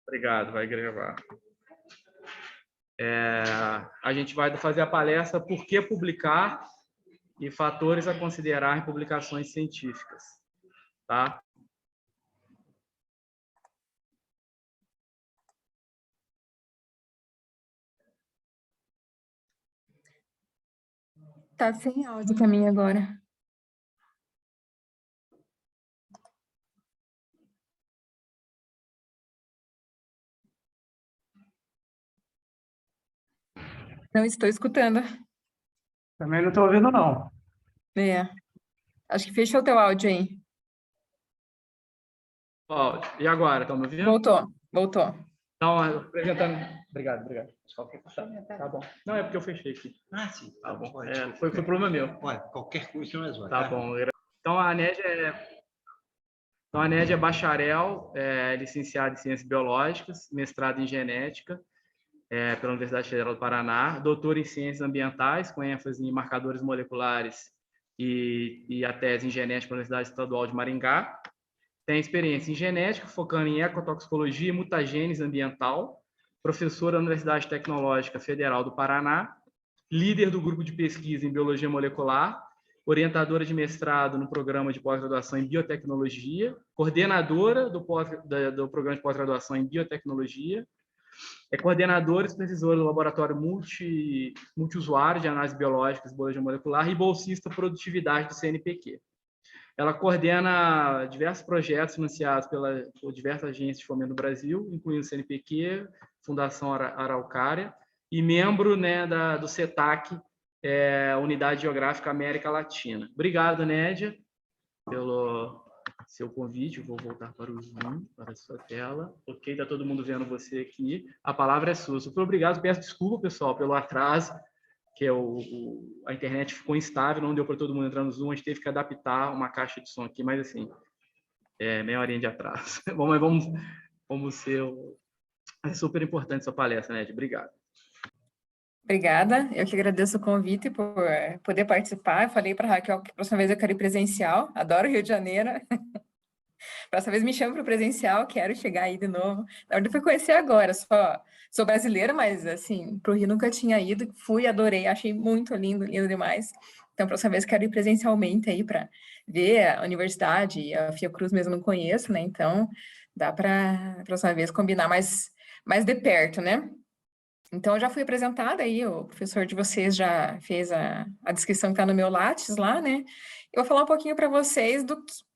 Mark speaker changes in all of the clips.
Speaker 1: Obrigado, vai gravar. A gente vai fazer a palestra Por que publicar e fatores a considerar em publicações científicas. Tá?
Speaker 2: Tá sem áudio para mim agora. Não estou escutando.
Speaker 3: Também não estou ouvindo, não.
Speaker 2: Acho que fechou teu áudio aí.
Speaker 1: E agora, estão me ouvindo?
Speaker 2: Voltou.
Speaker 1: Então, apresentando... Obrigado. Tá bom. Não, é porque eu fechei aqui.
Speaker 4: Sim.
Speaker 1: Tá bom. Foi problema meu.
Speaker 4: Qualquer coisa não resolve.
Speaker 1: Tá bom. Então, a Nédia é bacharel, licenciada em Ciências Biológicas, mestrado em Genética pela Universidade Federal do Paraná, doutora em Ciências Ambientais, com ênfase em marcadores moleculares e a tese em Genética pela Universidade Estadual de Maringá. Tem experiência em Genética, focando em ecotoxicologia e mutagênese ambiental, professora da Universidade Tecnológica Federal do Paraná, líder do grupo de pesquisa em Biologia Molecular, orientadora de mestrado no programa de pós-graduação em Biotecnologia, coordenadora do programa de pós-graduação em Biotecnologia, é coordenadora e supervisora do Laboratório Multiusuário de Análise Biológicas e Biologia Molecular e bolsista Produtividade do CNPq. Ela coordena diversos projetos financiados por diversas agências de fomento do Brasil, incluindo o CNPq, Fundação Araucária, e membro do CETAC, Unidade Geográfica América Latina. Obrigado, Nédia, pelo seu convite. Vou voltar para o Zoom, para a sua tela. Ok, está todo mundo vendo você aqui. A palavra é sua. Super obrigado. Peço desculpa, pessoal, pelo atraso, que a internet ficou instável, não deu para todo mundo entrar no Zoom, a gente teve que adaptar uma caixa de som aqui, mas assim, meia horinha de atraso. Bom, mas vamos ser... É super importante sua palestra, Nédia. Obrigado.
Speaker 2: Obrigada, eu que agradeço o convite por poder participar. Eu falei para a Raquel que a próxima vez eu quero ir presencial, adoro Rio de Janeiro. Próxima vez me chama para o presencial, quero chegar aí de novo. Na verdade, fui conhecer agora, sou brasileira, mas assim, para o Rio nunca tinha ido, fui, adorei, achei muito lindo, lindo demais. Então, próxima vez quero ir presencialmente aí para ver a universidade, a Fiocruz mesmo não conheço, né? Então, dá para próxima vez combinar mais de perto, né? Então, eu já fui apresentada aí, o professor de vocês já fez a descrição que está no meu Lattes lá, né? Eu vou falar um pouquinho para vocês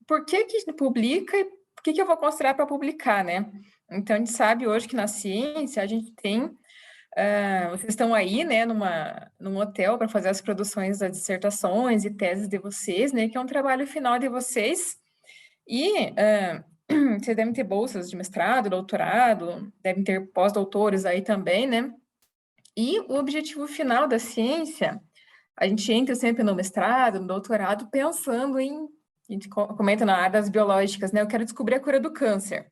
Speaker 2: por que publica e por que eu vou considerar para publicar, né? Então, a gente sabe hoje que na ciência a gente tem... vocês estão aí, né, num hotel para fazer as produções das dissertações e teses de vocês, né? Que é um trabalho final de vocês. E... vocês devem ter bolsas de mestrado, doutorado, devem ter pós-doutores aí também, né? E o objetivo final da ciência, a gente entra sempre no mestrado, no doutorado, pensando em, a gente comenta na área das biológicas, né? Eu quero descobrir a cura do câncer.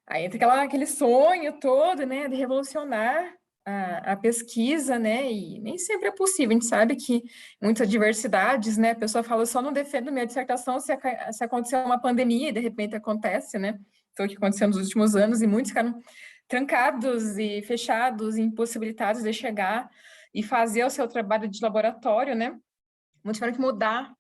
Speaker 2: Aí entra aquele sonho todo, né, de revolucionar a pesquisa, né, e nem sempre é possível. A gente sabe que muitas diversidades, né, a pessoa fala, eu só não defendo minha dissertação se acontecer uma pandemia, e de repente acontece, né, foi o que aconteceu nos últimos anos, e muitos ficaram trancados e fechados, impossibilitados de chegar e fazer o seu trabalho de laboratório, né, muitos tiveram que mudar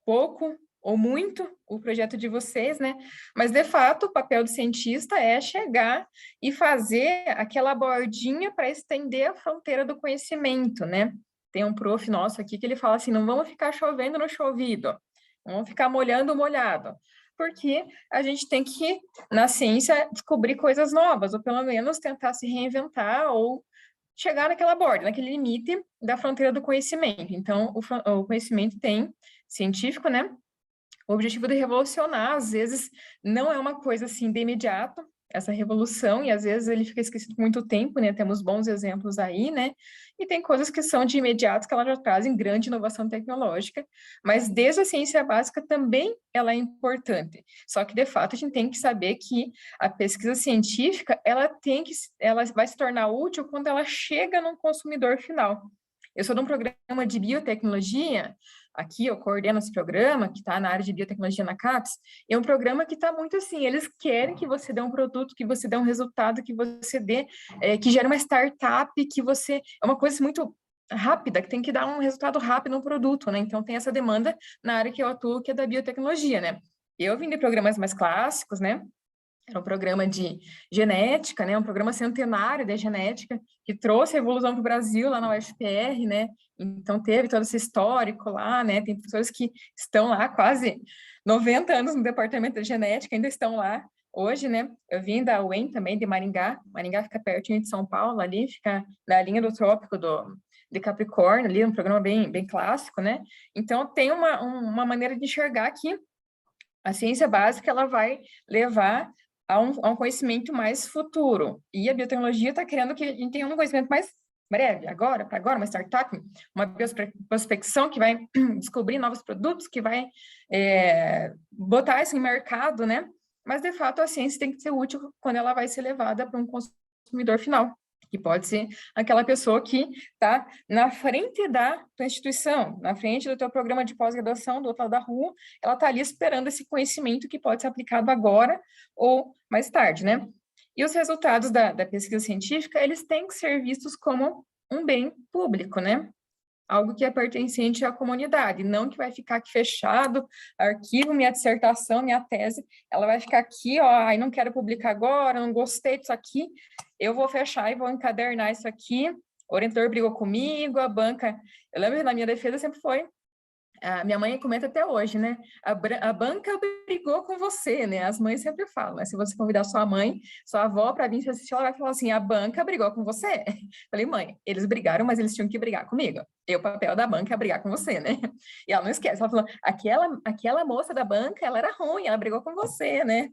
Speaker 2: pouco ou muito o projeto de vocês, né? Mas, de fato, o papel do cientista é chegar e fazer aquela bordinha para estender a fronteira do conhecimento, né? Tem um prof nosso aqui que ele fala assim, não vamos ficar chovendo no chovido, não vamos ficar molhando o molhado, porque a gente tem que, na ciência, descobrir coisas novas, ou pelo menos tentar se reinventar ou chegar naquela borda, naquele limite da fronteira do conhecimento. Então, o conhecimento científico, né? O objetivo de revolucionar, às vezes, não é uma coisa assim de imediato, essa revolução, e às vezes ele fica esquecido por muito tempo, né? Temos bons exemplos aí, né? E tem coisas que são de imediato, que elas já trazem grande inovação tecnológica, mas desde a ciência básica também ela é importante. Só que, de fato, a gente tem que saber que a pesquisa científica, ela vai se tornar útil quando ela chega no consumidor final. Eu sou de um programa de biotecnologia, aqui eu coordeno esse programa, que está na área de biotecnologia na CAPES, é um programa que está muito assim, eles querem que você dê um produto, que você dê um resultado, que você dê, que gere uma startup, que você... É uma coisa muito rápida, que tem que dar um resultado rápido no produto, né? Então, tem essa demanda na área que eu atuo, que é da biotecnologia, né? Eu vim de programas mais clássicos, né? Era um programa de genética, né? Um programa centenário de genética, que trouxe a evolução para o Brasil, lá na UFPR, né? Então, teve todo esse histórico lá, né? Tem pessoas que estão lá quase 90 anos no departamento de genética, ainda estão lá hoje, né? Eu vim da UEM também, de Maringá. Maringá fica pertinho de São Paulo, ali fica na linha do trópico de Capricórnio, ali, um programa bem clássico, né? Então, tem uma maneira de enxergar que a ciência básica, ela vai levar a um conhecimento mais futuro. E a biotecnologia está querendo que a gente tenha um conhecimento mais breve, agora, uma startup, uma bioprospecção que vai descobrir novos produtos, que vai botar isso em mercado, né? Mas, de fato, a ciência tem que ser útil quando ela vai ser levada para um consumidor final, que pode ser aquela pessoa que está na frente da tua instituição, na frente do teu programa de pós-graduação, do outro lado da rua, ela está ali esperando esse conhecimento que pode ser aplicado agora ou mais tarde, né? E os resultados da pesquisa científica, eles têm que ser vistos como um bem público, né? Algo que é pertencente à comunidade, não que vai ficar aqui fechado, arquivo, minha dissertação, minha tese, ela vai ficar aqui, ó, aí não quero publicar agora, não gostei disso aqui, eu vou fechar e vou encadernar isso aqui, o orientador brigou comigo, a banca, eu lembro que na minha defesa sempre foi, a minha mãe comenta até hoje, né? A banca brigou com você, né? As mães sempre falam, né? Se você convidar sua mãe, sua avó para vir assistir, ela vai falar assim, a banca brigou com você. Falei, mãe, eles brigaram, mas eles tinham que brigar comigo. E o papel da banca é brigar com você, né? E ela não esquece, ela falou, aquela moça da banca, ela era ruim, ela brigou com você, né?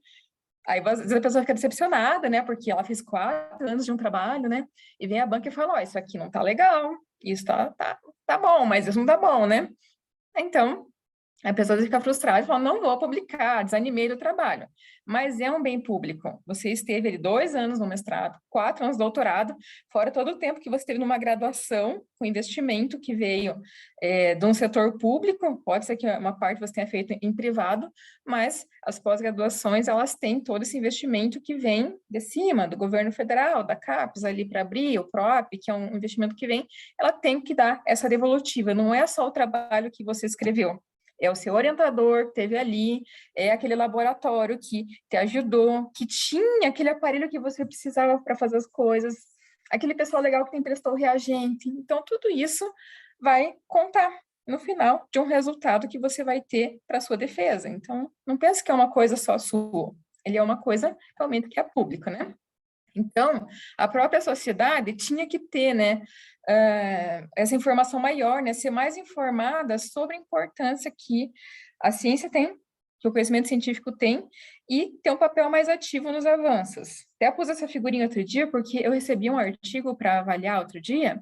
Speaker 2: Aí, às vezes, a pessoa fica decepcionada, né? Porque ela fez 4 anos de um trabalho, né? E vem a banca e fala, ó, isso aqui não tá legal, isso tá bom, mas isso não tá bom, né? Então, a pessoa fica frustrada e fala, não vou publicar, desanimei do trabalho. Mas é um bem público. Você esteve ali 2 anos no mestrado, 4 anos no doutorado, fora todo o tempo que você teve numa graduação, com investimento que veio de um setor público, pode ser que uma parte você tenha feito em privado, mas as pós-graduações, elas têm todo esse investimento que vem de cima, do governo federal, da CAPES, ali para abrir, o PROP, que é um investimento que vem, ela tem que dar essa devolutiva, não é só o trabalho que você escreveu. É o seu orientador que teve ali, é aquele laboratório que te ajudou, que tinha aquele aparelho que você precisava para fazer as coisas, aquele pessoal legal que te emprestou o reagente. Então, tudo isso vai contar no final de um resultado que você vai ter para a sua defesa. Então, não pense que é uma coisa só sua, ele é uma coisa realmente que é pública, né? Então, a própria sociedade tinha que ter, né, essa informação maior, né, ser mais informada sobre a importância que a ciência tem, que o conhecimento científico tem, e ter um papel mais ativo nos avanços. Até pus essa figurinha outro dia, porque eu recebi um artigo para avaliar outro dia,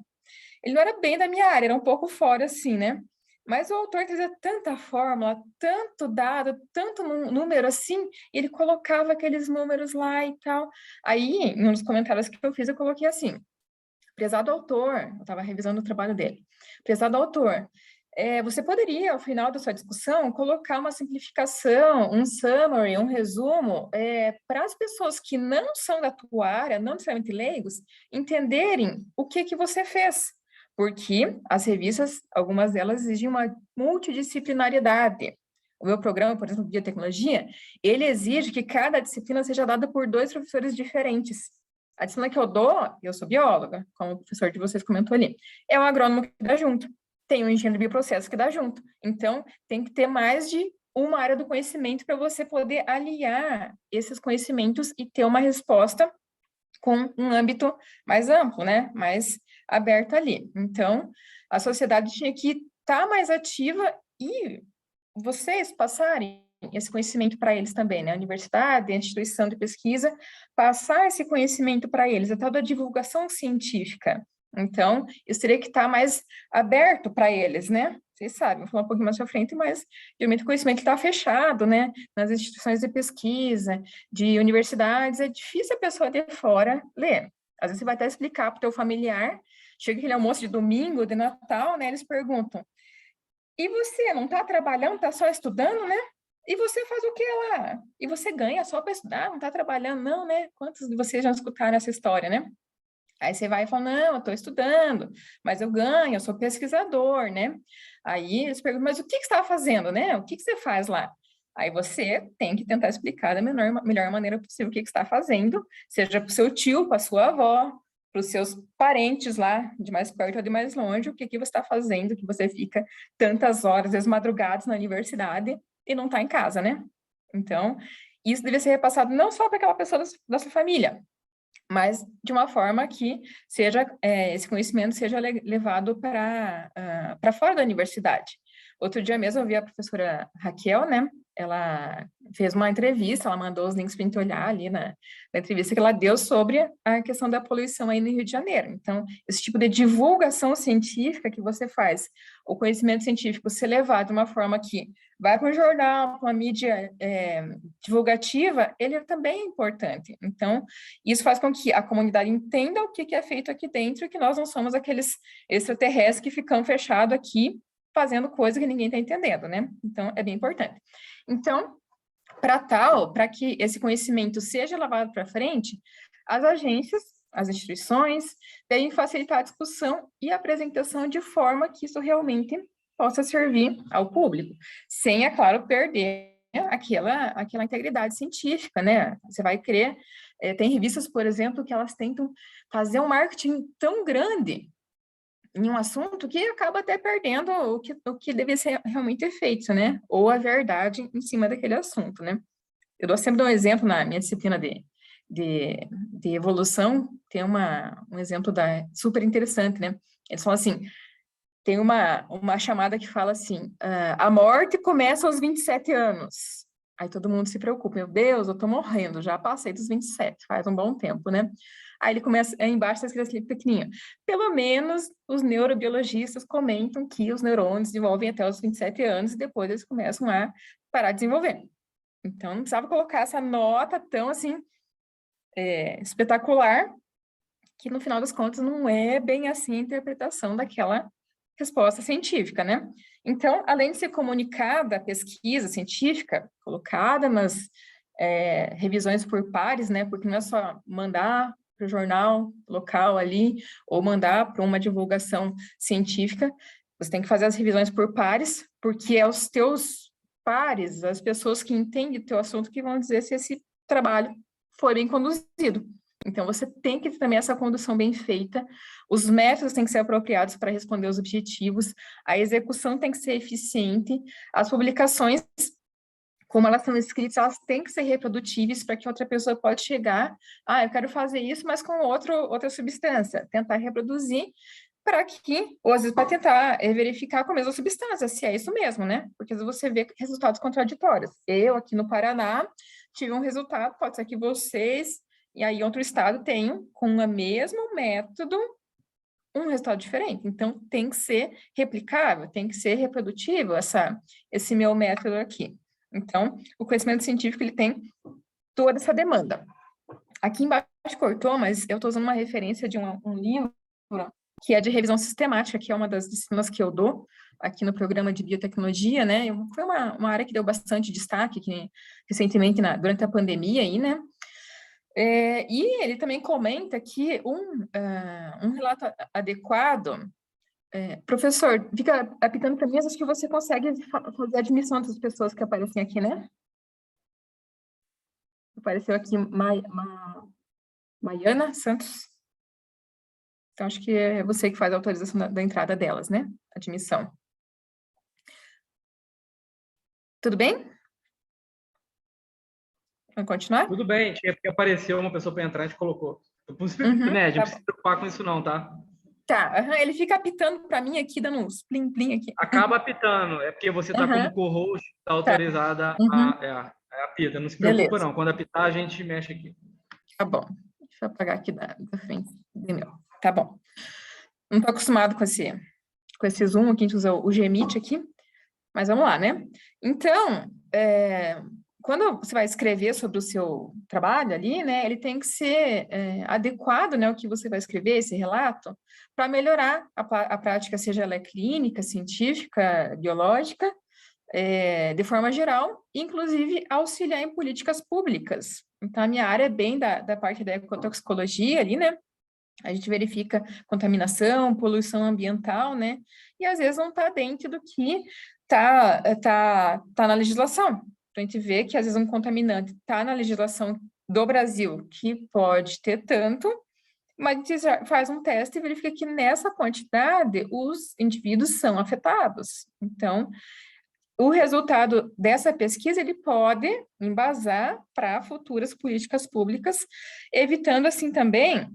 Speaker 2: ele não era bem da minha área, era um pouco fora, assim, né? Mas o autor trazia tanta fórmula, tanto dado, tanto número assim, e ele colocava aqueles números lá e tal. Aí, em um dos comentários que eu fiz, eu coloquei assim, prezado autor, eu estava revisando o trabalho dele, prezado autor, você poderia, ao final da sua discussão, colocar uma simplificação, um summary, um resumo, para as pessoas que não são da tua área, não necessariamente leigos, entenderem o que você fez. Porque as revistas, algumas delas exigem uma multidisciplinariedade. O meu programa, por exemplo, de biotecnologia, ele exige que cada disciplina seja dada por 2 professores diferentes. A disciplina que eu dou, eu sou bióloga, como o professor de vocês comentou ali, é um agrônomo que dá junto, tem um engenheiro de bioprocessos que dá junto. Então, tem que ter mais de uma área do conhecimento para você poder aliar esses conhecimentos e ter uma resposta com um âmbito mais amplo, né? Mais aberto ali. Então, a sociedade tinha que estar mais ativa e vocês passarem esse conhecimento para eles também, né? A universidade, a instituição de pesquisa, passar esse conhecimento para eles, a tal da divulgação científica. Então, isso teria que estar mais aberto para eles, né? Vocês sabem, vou falar um pouquinho mais para frente, mas geralmente o conhecimento está fechado, né? Nas instituições de pesquisa, de universidades, é difícil a pessoa de fora ler. Às vezes você vai até explicar para o teu familiar, chega aquele almoço de domingo, de Natal, né? Eles perguntam, E você não está trabalhando, está só estudando, né? E você faz o que lá? E você ganha só para estudar, não está trabalhando, não, né? Quantos de vocês já escutaram essa história, né? Aí você vai e fala, não, eu estou estudando, mas eu ganho, eu sou pesquisador, né? Aí eles perguntam, mas o que você está fazendo, né? O que você faz lá? Aí você tem que tentar explicar da melhor maneira possível o que você está fazendo, seja para o seu tio, para a sua avó, para os seus parentes lá, de mais perto ou de mais longe, o que você está fazendo, que você fica tantas horas, às vezes madrugadas na universidade e não está em casa, né? Então, isso deve ser repassado não só para aquela pessoa da sua família, mas de uma forma que seja esse conhecimento seja levado para fora da universidade. Outro dia mesmo eu vi a professora Raquel, né? Ela fez uma entrevista, ela mandou os links para a gente olhar ali na entrevista que ela deu sobre a questão da poluição aí no Rio de Janeiro. Então, esse tipo de divulgação científica que você faz, o conhecimento científico ser levado de uma forma que vai para um jornal, para uma mídia divulgativa, ele também é importante. Então, isso faz com que a comunidade entenda o que é feito aqui dentro e que nós não somos aqueles extraterrestres que ficam fechados aqui fazendo coisa que ninguém está entendendo, né? Então, é bem importante. Então, para que esse conhecimento seja levado para frente, as agências, as instituições, devem facilitar a discussão e a apresentação de forma que isso realmente possa servir ao público, sem, é claro, perder aquela integridade científica, né? Você vai crer, tem revistas, por exemplo, que elas tentam fazer um marketing tão grande em um assunto que acaba até perdendo o que deve ser realmente feito, né? Ou a verdade em cima daquele assunto, né? Eu sempre dou um exemplo na minha disciplina de evolução, tem um exemplo super interessante, né? Eles falam assim, tem uma chamada que fala assim, a morte começa aos 27 anos. Aí todo mundo se preocupa, meu Deus, eu tô morrendo, já passei dos 27, faz um bom tempo, né? Aí ele começa, embaixo está escrito assim, pequenininho, pelo menos os neurobiologistas comentam que os neurônios desenvolvem até os 27 anos e depois eles começam a parar de desenvolver. Então não precisava colocar essa nota tão assim, espetacular, que no final das contas não é bem assim a interpretação daquela resposta científica, né? Então, além de ser comunicada a pesquisa científica, colocada nas revisões por pares, né? Porque não é só mandar para o jornal local ali, ou mandar para uma divulgação científica, você tem que fazer as revisões por pares, porque é os teus pares, as pessoas que entendem o teu assunto, que vão dizer se esse trabalho foi bem conduzido. Então, você tem que ter também essa condução bem feita, os métodos têm que ser apropriados para responder aos objetivos, a execução tem que ser eficiente, as publicações, como elas são escritas, elas têm que ser reprodutíveis para que outra pessoa pode chegar, eu quero fazer isso, mas com outra substância, tentar reproduzir para que, ou às vezes para tentar verificar com a mesma substância, se é isso mesmo, né? Porque às vezes você vê resultados contraditórios. Eu, aqui no Paraná, tive um resultado, pode ser que vocês, e aí outro estado tenham, com o mesmo método, um resultado diferente. Então, tem que ser replicável, tem que ser reprodutível esse meu método aqui. Então, o conhecimento científico, ele tem toda essa demanda. Aqui embaixo cortou, mas eu estou usando uma referência de um livro que é de revisão sistemática, que é uma das disciplinas que eu dou aqui no programa de biotecnologia, né? Foi uma área que deu bastante destaque aqui, recentemente, durante a pandemia aí, né? E ele também comenta que um relato adequado... professor, fica apitando para mim, acho que você consegue fazer a admissão das pessoas que aparecem aqui, né? Apareceu aqui Maiana Santos. Então, acho que é você que faz a autorização da entrada delas, né? Admissão. Tudo bem? Vamos continuar?
Speaker 1: Tudo bem, tinha que apareceu uma pessoa para entrar, a gente colocou. Né, a gente não precisa se preocupar com isso não, tá?
Speaker 2: Tá, ele fica apitando para mim aqui, dando uns plim-plim aqui.
Speaker 1: Acaba apitando, é porque você está como co-host, está autorizada a apita. Não se preocupa, beleza. Não. Quando apitar, a gente mexe aqui.
Speaker 2: Tá bom. Deixa eu apagar aqui da frente do meu. Tá bom. Não estou acostumado com esse Zoom, aqui a gente usa o Gmeet aqui, mas vamos lá, né? Então, quando você vai escrever sobre o seu trabalho ali, né, ele tem que ser adequado, né, o que você vai escrever, esse relato, para melhorar a prática, seja ela clínica, científica, biológica, de forma geral, inclusive auxiliar em políticas públicas. Então, a minha área é bem da parte da ecotoxicologia ali, né? A gente verifica contaminação, poluição ambiental, né? E às vezes não está dentro do que tá na legislação. Então, a gente vê que às vezes um contaminante está na legislação do Brasil, que pode ter tanto, mas a gente já faz um teste e verifica que nessa quantidade os indivíduos são afetados. Então, o resultado dessa pesquisa, ele pode embasar para futuras políticas públicas, evitando, assim, também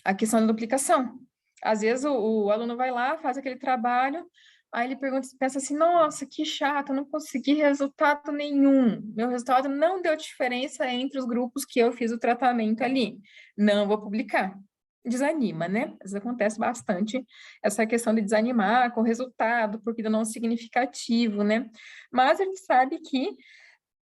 Speaker 2: a questão da duplicação. Às vezes, o aluno vai lá, faz aquele trabalho, aí ele pensa assim, nossa, que chato, eu não consegui resultado nenhum. Meu resultado não deu diferença entre os grupos que eu fiz o tratamento ali. Não vou publicar. Desanima, né? Às vezes acontece bastante essa questão de desanimar com o resultado, porque não é significativo, né? Mas a gente sabe que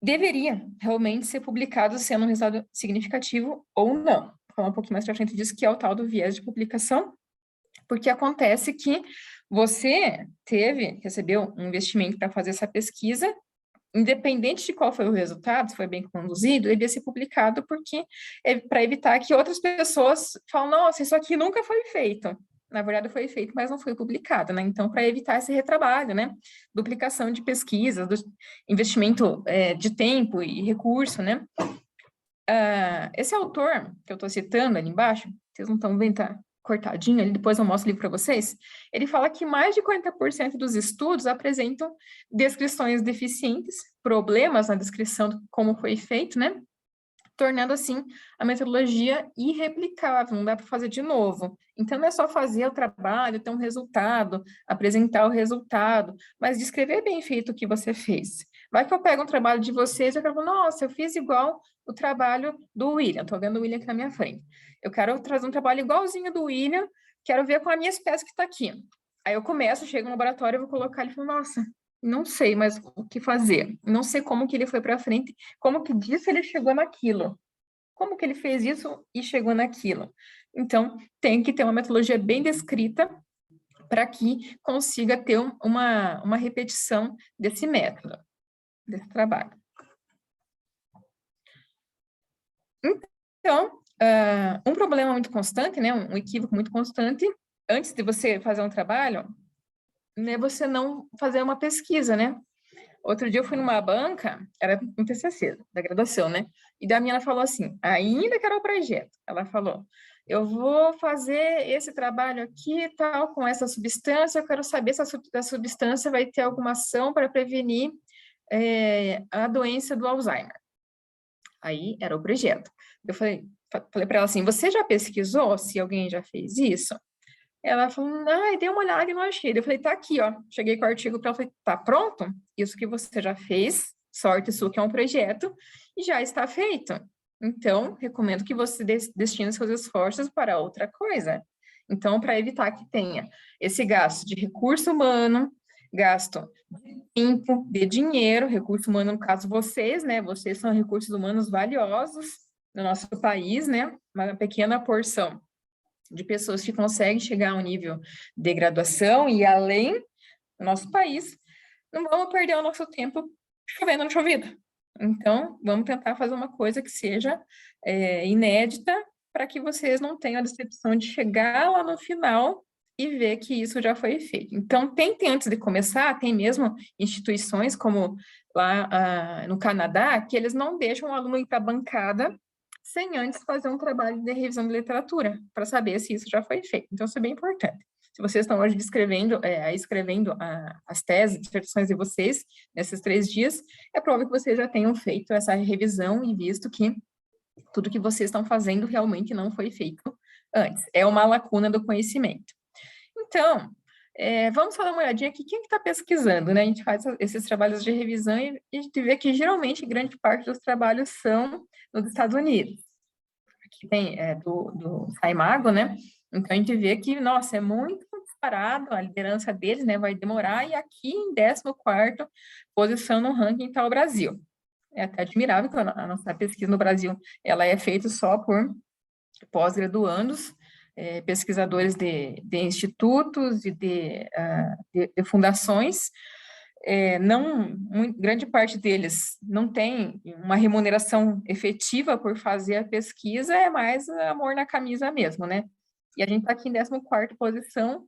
Speaker 2: deveria realmente ser publicado sendo um resultado significativo ou não. Vou falar um pouquinho mais para frente disso, que é o tal do viés de publicação, porque acontece que você recebeu um investimento para fazer essa pesquisa, independente de qual foi o resultado, se foi bem conduzido, ele devia ser publicado porque para evitar que outras pessoas falem, nossa, isso aqui nunca foi feito. Na verdade, foi feito, mas não foi publicado, né? Então, para evitar esse retrabalho, né? Duplicação de pesquisas, investimento de tempo e recurso, né? Esse autor que eu estou citando ali embaixo, vocês não estão vendo, tá cortadinho ali, depois eu mostro o livro para vocês, ele fala que mais de 40% dos estudos apresentam descrições deficientes, problemas na descrição de como foi feito, né? Tornando, assim, a metodologia irreplicável, não dá para fazer de novo. Então, não é só fazer o trabalho, ter um resultado, apresentar o resultado, mas descrever bem feito o que você fez. Vai que eu pego um trabalho de vocês e eu falo, nossa, eu fiz igual o trabalho do William, estou vendo o William aqui na minha frente. Eu quero trazer um trabalho igualzinho do William, quero ver com a minha espécie que está aqui. Aí eu começo, chego no laboratório, eu vou colocar ele e falo, nossa, não sei mais o que fazer, não sei como que ele foi para frente, como que disso ele chegou naquilo, como que ele fez isso e chegou naquilo. Então, tem que ter uma metodologia bem descrita para que consiga ter uma repetição desse método, desse trabalho. Então, um problema muito constante, né, um equívoco muito constante, antes de você fazer um trabalho, né, você não fazer uma pesquisa, né? Outro dia eu fui numa banca, era um TCC da graduação, né? E da minha ela falou assim, ainda que era o projeto, ela falou, eu vou fazer esse trabalho aqui e tal, com essa substância, eu quero saber se a substância vai ter alguma ação para prevenir a doença do Alzheimer. Aí era o projeto. Eu falei para ela assim, você já pesquisou se alguém já fez isso? Ela falou, dei uma olhada e não achei. Eu falei, tá aqui, ó. Cheguei com o artigo para ela, falei, tá pronto? Isso que você já fez, sorte sua que é um projeto, e já está feito. Então, recomendo que você destine seus esforços para outra coisa. Então, para evitar que tenha esse gasto de recurso humano, gasto de tempo, de dinheiro, recurso humano, no caso, vocês, né? Vocês são recursos humanos valiosos no nosso país, né? Uma pequena porção de pessoas que conseguem chegar a um nível de graduação e além do nosso país, não vamos perder o nosso tempo chovendo no chovido. Então, vamos tentar fazer uma coisa que seja inédita para que vocês não tenham a decepção de chegar lá no final e ver que isso já foi feito. Então, tentem antes de começar, tem mesmo instituições como lá no Canadá, que eles não deixam o aluno ir para a bancada sem antes fazer um trabalho de revisão de literatura, para saber se isso já foi feito. Então, isso é bem importante. Se vocês estão hoje escrevendo as teses, dissertações de vocês, nesses 3 dias, é provável que vocês já tenham feito essa revisão e visto que tudo que vocês estão fazendo realmente não foi feito antes. É uma lacuna do conhecimento. Então, vamos dar uma olhadinha aqui, quem está pesquisando, né? A gente faz esses trabalhos de revisão e a gente vê que, geralmente, grande parte dos trabalhos são nos Estados Unidos. Aqui tem do Saimago, né? Então, a gente vê que, nossa, é muito disparado, a liderança deles, né? Vai demorar, e aqui, em 14º posição no ranking, está o Brasil. É até admirável que a nossa pesquisa no Brasil, ela é feita só por pós-graduandos, pesquisadores de institutos e de fundações. Grande parte deles não tem uma remuneração efetiva por fazer a pesquisa, é mais amor na camisa mesmo, né? E a gente está aqui em 14ª posição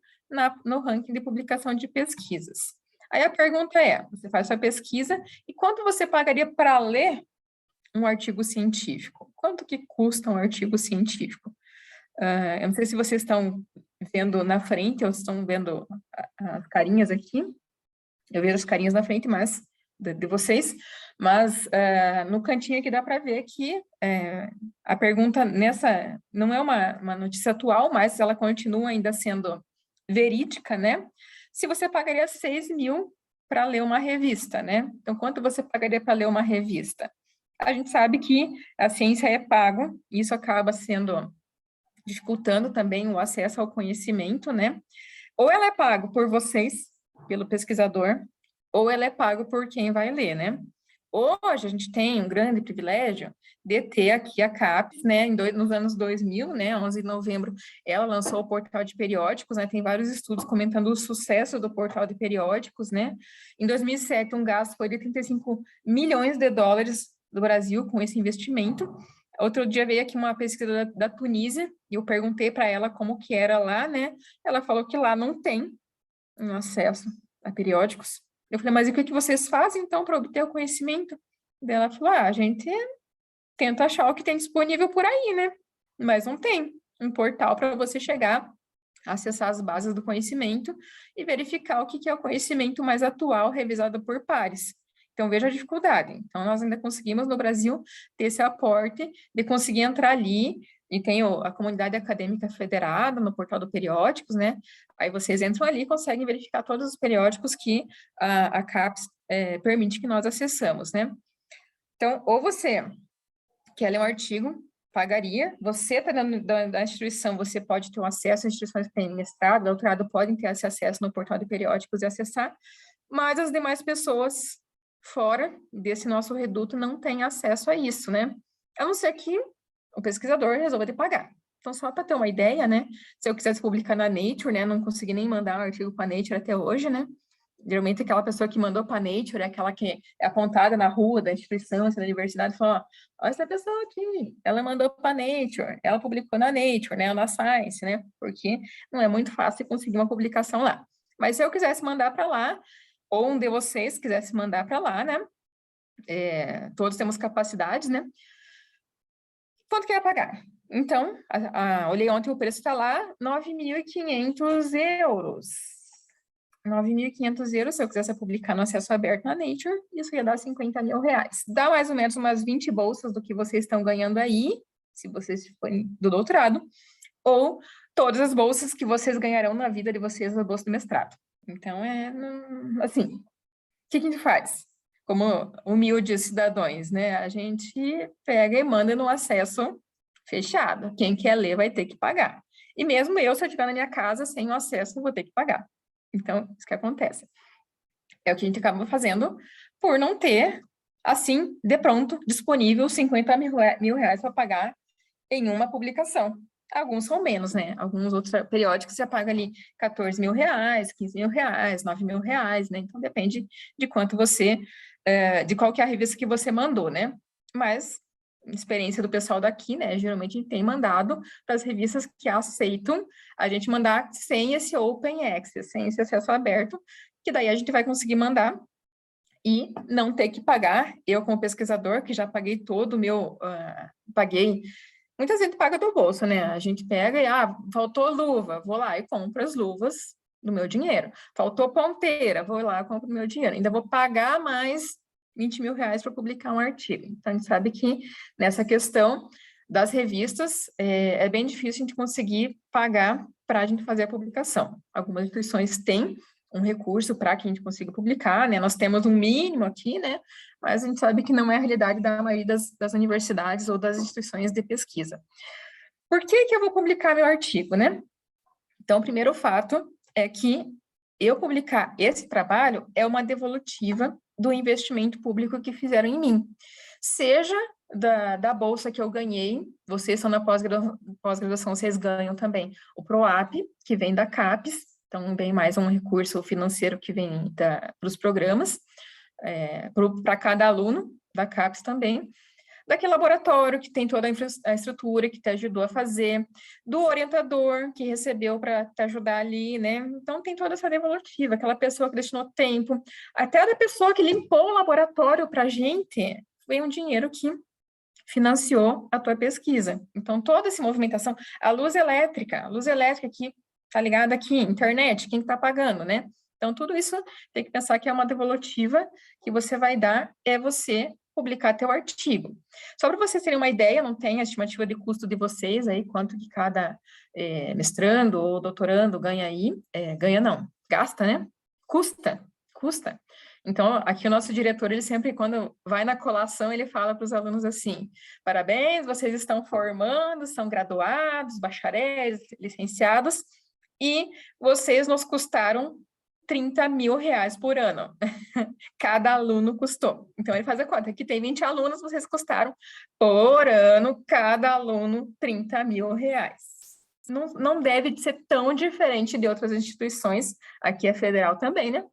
Speaker 2: no ranking de publicação de pesquisas. Aí a pergunta é, você faz sua pesquisa, e quanto você pagaria para ler um artigo científico? Quanto que custa um artigo científico? Eu não sei se vocês estão vendo na frente, ou estão vendo as carinhas aqui. Eu vejo as carinhas na frente, mas de vocês, mas no cantinho aqui dá para ver que a pergunta nessa não é uma notícia atual, mas ela continua ainda sendo verídica, né? Se você pagaria 6 mil para ler uma revista, né? Então, quanto você pagaria para ler uma revista? A gente sabe que a ciência é pago, e isso acaba dificultando também o acesso ao conhecimento, né? Ou ela é pago por vocês, pelo pesquisador, ou ela é pago por quem vai ler, né? Hoje, a gente tem um grande privilégio de ter aqui a CAPES, né, nos anos 2000, né, 11 de novembro, ela lançou o portal de periódicos, né, tem vários estudos comentando o sucesso do portal de periódicos, né. Em 2007, um gasto foi de 35 milhões de dólares do Brasil com esse investimento. Outro dia veio aqui uma pesquisa da Tunísia, e eu perguntei para ela como que era lá, né, ela falou que lá não tem um acesso a periódicos. Eu falei, mas e o que vocês fazem, então, para obter o conhecimento? Daí ela falou, a gente tenta achar o que tem disponível por aí, né? Mas não tem um portal para você chegar, acessar as bases do conhecimento e verificar o que é o conhecimento mais atual, revisado por pares. Então, veja a dificuldade. Então, nós ainda conseguimos, no Brasil, ter esse aporte de conseguir entrar ali, e tem a comunidade acadêmica federada no portal do periódicos, né? Aí vocês entram ali e conseguem verificar todos os periódicos que a CAPES permite que nós acessamos, né? Então, ou você quer ler um artigo, pagaria, você está dentro da instituição, você pode ter um acesso, as instituições que têm mestrado, doutorado, podem ter esse acesso no portal de periódicos e acessar, mas as demais pessoas fora desse nosso reduto não têm acesso a isso, né? A não ser que o pesquisador resolva te pagar. Então, só para ter uma ideia, né? Se eu quisesse publicar na Nature, né? Não consegui nem mandar um artigo para a Nature até hoje, né? Geralmente, aquela pessoa que mandou para a Nature é aquela que é apontada na rua da instituição, assim, da universidade, e fala, ó, essa pessoa aqui, ela mandou para a Nature, ela publicou na Nature, né? Ou na Science, né? Porque não é muito fácil conseguir uma publicação lá. Mas se eu quisesse mandar para lá, ou um de vocês quisesse mandar para lá, né? Todos temos capacidades, né? Quanto que ia pagar? Então, olhei ontem, o preço está lá, 9.500 euros. 9.500 euros, se eu quisesse publicar no acesso aberto na Nature, isso ia dar 50 mil reais. Dá mais ou menos umas 20 bolsas do que vocês estão ganhando aí, se vocês forem do doutorado, ou todas as bolsas que vocês ganharão na vida de vocês na bolsa do mestrado. Então, assim, o que a gente faz? Como humildes cidadãos, né? A gente pega e manda no acesso fechado. Quem quer ler vai ter que pagar. E mesmo eu, se eu estiver na minha casa sem o acesso, eu vou ter que pagar. Então, isso que acontece. É o que a gente acaba fazendo por não ter, assim, de pronto, disponível 50 mil reais para pagar em uma publicação. Alguns são menos, né? Alguns outros periódicos você paga ali 14 mil reais, 15 mil reais, 9 mil reais, né? Então, depende de quanto você, de qual que é a revista que você mandou, né? Mas, experiência do pessoal daqui, né? Geralmente a gente tem mandado para as revistas que aceitam a gente mandar sem esse open access, sem esse acesso aberto, que daí a gente vai conseguir mandar e não ter que pagar. Eu, como pesquisador, que já paguei todo o meu, muita gente paga do bolso, né? A gente pega e, faltou luva, vou lá e compro as luvas do meu dinheiro. Faltou ponteira, vou lá e compro o meu dinheiro. Ainda vou pagar mais 20 mil reais para publicar um artigo. Então, a gente sabe que nessa questão das revistas, é bem difícil a gente conseguir pagar para a gente fazer a publicação. Algumas instituições têm um recurso para que a gente consiga publicar, né? Nós temos um mínimo aqui, né? Mas a gente sabe que não é a realidade da maioria das universidades ou das instituições de pesquisa. Por que eu vou publicar meu artigo, né? Então, o primeiro fato é que eu publicar esse trabalho é uma devolutiva do investimento público que fizeram em mim. Seja da bolsa que eu ganhei, vocês estão na pós-graduação, vocês ganham também o PROAP, que vem da CAPES, então bem mais um recurso financeiro que vem para os programas, para cada aluno da CAPES também, daquele laboratório que tem toda a estrutura que te ajudou a fazer, do orientador que recebeu para te ajudar ali, né? Então tem toda essa devolutiva, aquela pessoa que destinou tempo, até da pessoa que limpou o laboratório para a gente, foi um dinheiro que financiou a tua pesquisa. Então toda essa movimentação, a luz elétrica que tá ligada aqui, internet, quem está pagando, né? Então tudo isso tem que pensar que é uma devolutiva que você vai dar, é você publicar teu artigo. Só para vocês terem uma ideia, não tem a estimativa de custo de vocês aí, quanto que cada mestrando ou doutorando ganha aí, ganha não, gasta, né? Custa. Então, aqui o nosso diretor, ele sempre, quando vai na colação, ele fala para os alunos assim, parabéns, vocês estão formando, são graduados, bacharéis, licenciados, e vocês nos custaram 30 mil reais por ano. Cada aluno custou. Então, ele faz a conta. Aqui tem 20 alunos, vocês custaram por ano, cada aluno, 30 mil reais. Não deve ser tão diferente de outras instituições. Aqui é federal também, né?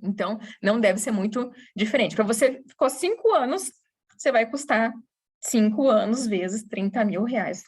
Speaker 2: Então, não deve ser muito diferente. Para você, ficou 5 anos, você vai custar 5 anos vezes 30 mil reais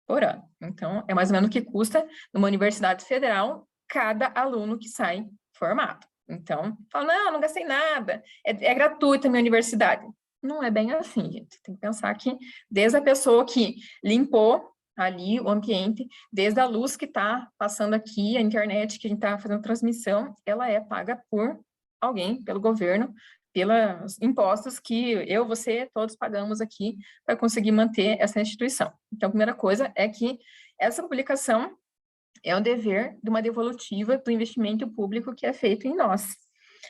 Speaker 2: por ano. Então, é mais ou menos o que custa numa universidade federal cada aluno que sai formado. Então, fala, não gastei nada, é gratuita a minha universidade. Não é bem assim, gente. Tem que pensar que desde a pessoa que limpou ali o ambiente, desde a luz que está passando aqui, a internet que a gente está fazendo transmissão, ela é paga por alguém, pelo governo, pelos impostos que eu, você, todos pagamos aqui para conseguir manter essa instituição. Então, a primeira coisa é que essa publicação é um dever de uma devolutiva do investimento público que é feito em nós.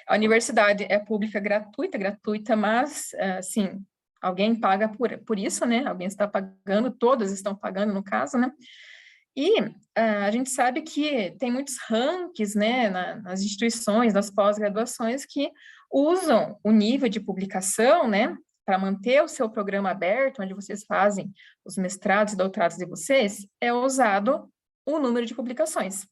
Speaker 2: A universidade é pública gratuita, mas, assim, alguém paga por isso, né? Alguém está pagando, todos estão pagando, no caso, né? E a gente sabe que tem muitos rankings, né, nas instituições, nas pós-graduações, que usam o nível de publicação, né, para manter o seu programa aberto, onde vocês fazem os mestrados e doutorados de vocês, é usado o número de publicações.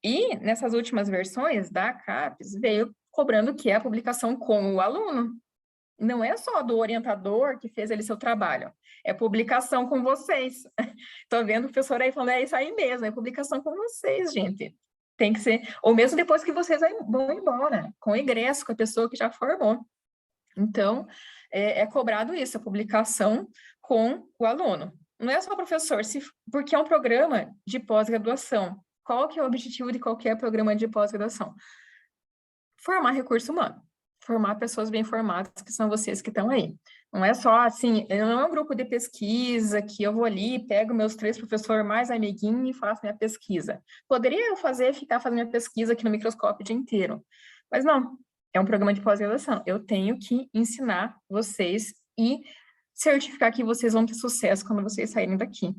Speaker 2: E nessas últimas versões da CAPES veio cobrando que é a publicação com o aluno. Não é só do orientador que fez ali seu trabalho, é publicação com vocês. Estou vendo o professor aí falando, é isso aí mesmo, é publicação com vocês, gente. Tem que ser, ou mesmo depois que vocês vão embora, com o egresso, com a pessoa que já formou. Então, é cobrado isso, a publicação com o aluno. Não é só o professor, porque é um programa de pós-graduação. Qual que é o objetivo de qualquer programa de pós-graduação? Formar recurso humano. Formar pessoas bem formadas, que são vocês que estão aí. Não é só assim, não é um grupo de pesquisa que eu vou ali, pego meus 3 professores mais amiguinhos e faço minha pesquisa. Poderia eu ficar fazendo minha pesquisa aqui no microscópio o dia inteiro, mas não, é um programa de pós-graduação. Eu tenho que ensinar vocês e certificar que vocês vão ter sucesso quando vocês saírem daqui,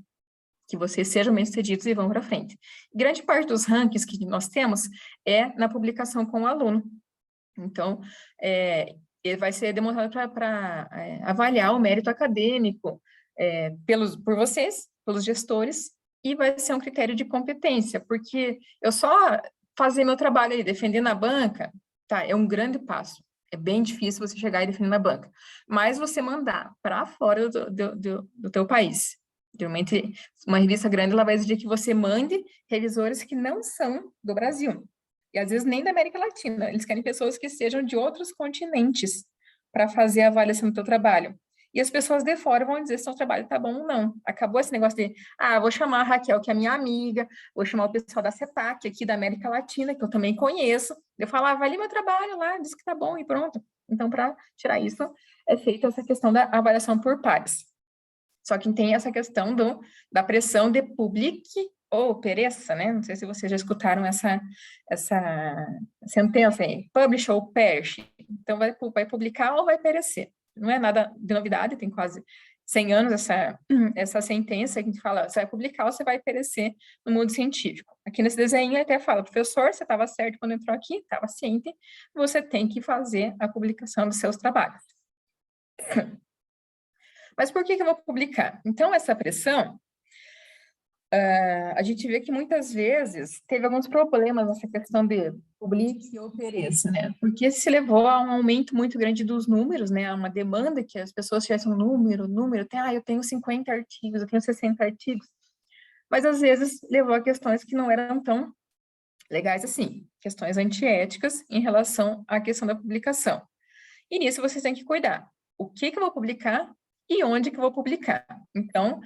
Speaker 2: que vocês sejam bem-sucedidos e vão para frente. Grande parte dos rankings que nós temos é na publicação com o aluno. Então, ele vai ser demonstrado para avaliar o mérito acadêmico por vocês, pelos gestores, e vai ser um critério de competência, porque eu só fazer meu trabalho aí, defender na banca, tá, é um grande passo. É bem difícil você chegar e defender na banca. Mas você mandar para fora do teu país. Geralmente, uma revista grande, ela vai exigir que você mande revisores que não são do Brasil. E às vezes nem da América Latina. Eles querem pessoas que sejam de outros continentes para fazer a avaliação do teu trabalho. E as pessoas de fora vão dizer se o seu trabalho está bom ou não. Acabou esse negócio de, vou chamar a Raquel, que é minha amiga, vou chamar o pessoal da CEPAC, aqui da América Latina, que eu também conheço. Eu falo, avalie meu trabalho lá, diz que está bom e pronto. Então, para tirar isso, é feita essa questão da avaliação por pares. Só que tem essa questão da pressão de publique ou pereça, né? Não sei se vocês já escutaram essa sentença aí, publish ou perish. Então, vai publicar ou vai perecer. Não é nada de novidade, tem quase 100 anos essa sentença que a gente fala, você vai publicar ou você vai perecer no mundo científico. Aqui nesse desenho até fala, professor, você estava certo quando entrou aqui, estava ciente, você tem que fazer a publicação dos seus trabalhos. Mas por que eu vou publicar? Então, essa pressão, a gente vê que muitas vezes teve alguns problemas nessa questão de publique ou pereça, né? Porque se levou a um aumento muito grande dos números, né? A uma demanda que as pessoas tivessem um número, eu tenho 50 artigos, eu tenho 60 artigos. Mas às vezes levou a questões que não eram tão legais assim, questões antiéticas em relação à questão da publicação. E nisso vocês têm que cuidar. O que eu vou publicar e onde que eu vou publicar? Então,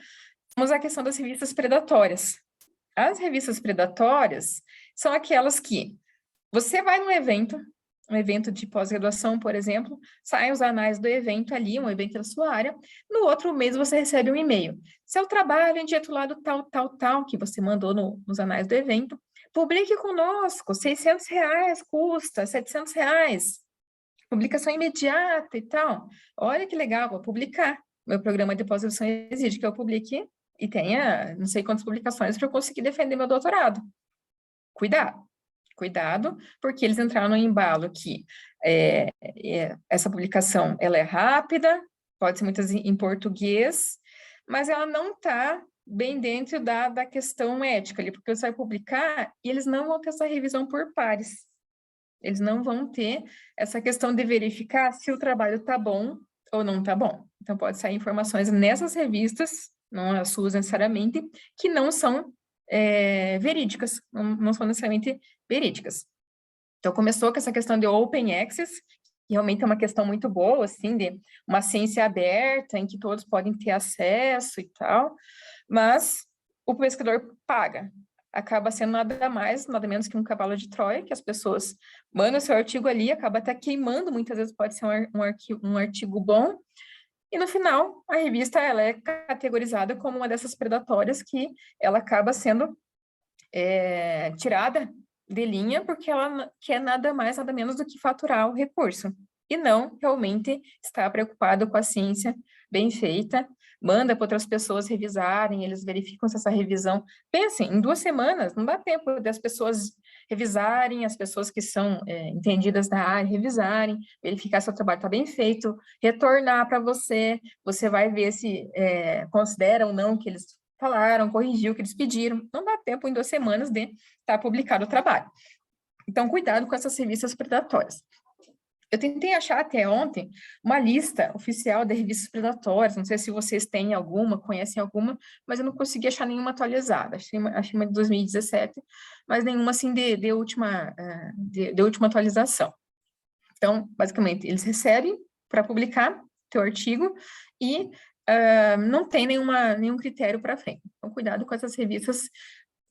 Speaker 2: vamos à questão das revistas predatórias. As revistas predatórias são aquelas que você vai num evento, um evento de pós-graduação, por exemplo, saem os anais do evento ali, um evento da sua área, no outro mês você recebe um e-mail. Seu trabalho intitulado tal, que você mandou nos anais do evento, publique conosco, R$600 custa, R$700, publicação imediata e tal. Olha que legal, vou publicar. Meu programa de pós-graduação exige que eu publique e tenha não sei quantas publicações para eu conseguir defender meu doutorado. Cuidado, porque eles entraram no embalo que essa publicação ela é rápida, pode ser muitas em português, mas ela não está bem dentro da questão ética ali, porque você vai publicar e eles não vão ter essa revisão por pares. Eles não vão ter essa questão de verificar se o trabalho está bom ou não está bom. Então, pode sair informações nessas revistas, não as suas necessariamente, que não são verídicas, não são necessariamente verídicas. Então, começou com essa questão de open access, que realmente é uma questão muito boa, assim, de uma ciência aberta, em que todos podem ter acesso e tal, mas o pesquisador paga. Acaba sendo nada mais, nada menos que um cavalo de Troia, que as pessoas mandam seu artigo ali, acaba até queimando, muitas vezes pode ser um artigo bom, e no final, a revista ela é categorizada como uma dessas predatórias que ela acaba sendo tirada de linha, porque ela quer nada mais, nada menos do que faturar o recurso, e não realmente está preocupado com a ciência bem feita, manda para outras pessoas revisarem, eles verificam se essa revisão... Pensem, em 2 semanas, não dá tempo das pessoas revisarem, as pessoas que são entendidas da área revisarem, verificar se o trabalho está bem feito, retornar para você vai ver se considera ou não o que eles falaram, corrigir o que eles pediram. Não dá tempo em 2 semanas de estar publicado o trabalho. Então, cuidado com essas revistas predatórias. Eu tentei achar até ontem uma lista oficial de revistas predatórias, não sei se vocês têm alguma, conhecem alguma, mas eu não consegui achar nenhuma atualizada. Achei uma de 2017, mas nenhuma assim de última atualização. Então, basicamente, eles recebem para publicar teu artigo e não tem nenhum critério para frente. Então, cuidado com essas revistas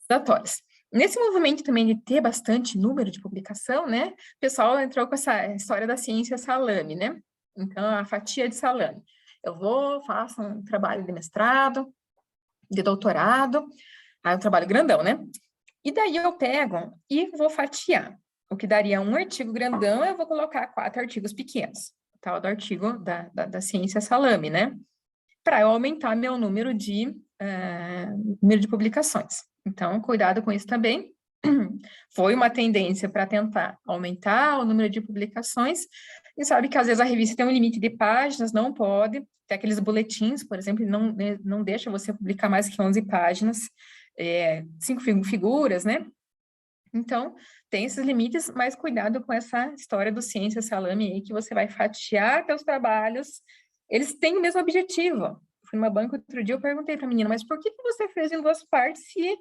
Speaker 2: predatórias. Nesse movimento também de ter bastante número de publicação, né, o pessoal entrou com essa história da ciência salame, né? Então, a fatia de salame. Eu faço um trabalho de mestrado, de doutorado, aí um trabalho grandão, né? E daí eu pego e vou fatiar. O que daria um artigo grandão, eu vou colocar 4 artigos pequenos. O tal do artigo da ciência salame, né? Para eu aumentar meu número de publicações. Então, cuidado com isso também. Foi uma tendência para tentar aumentar o número de publicações, e sabe que às vezes a revista tem um limite de páginas, não pode, tem aqueles boletins, por exemplo, não deixa você publicar mais que 11 páginas, 5 figuras, né? Então, tem esses limites, mas cuidado com essa história do ciência salame aí, que você vai fatiar seus trabalhos, eles têm o mesmo objetivo. Fui numa banca outro dia, eu perguntei para a menina, mas por que você fez em 2 partes se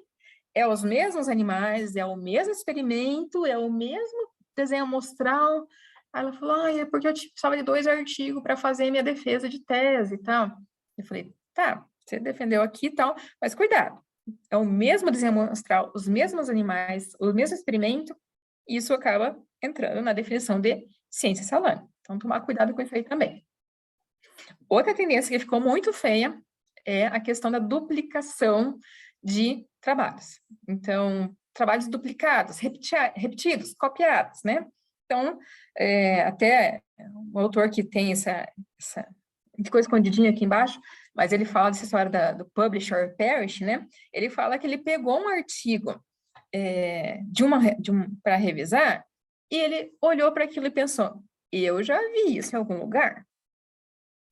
Speaker 2: é os mesmos animais, é o mesmo experimento, é o mesmo desenho amostral? Aí ela falou, é porque eu precisava de 2 artigos para fazer minha defesa de tese e tal. Eu falei, tá, você defendeu aqui e tal, mas cuidado, é o mesmo desenho amostral, os mesmos animais, o mesmo experimento, e isso acaba entrando na definição de ciência salame. Então, tomar cuidado com isso aí também. Outra tendência que ficou muito feia é a questão da duplicação de trabalhos. Então, trabalhos duplicados, repetidos, copiados, né? Então, até o autor que tem essa ficou escondidinho aqui embaixo, mas ele fala dessa história do publish or perish, né? Ele fala que ele pegou um artigo para revisar e ele olhou para aquilo e pensou, eu já vi isso em algum lugar.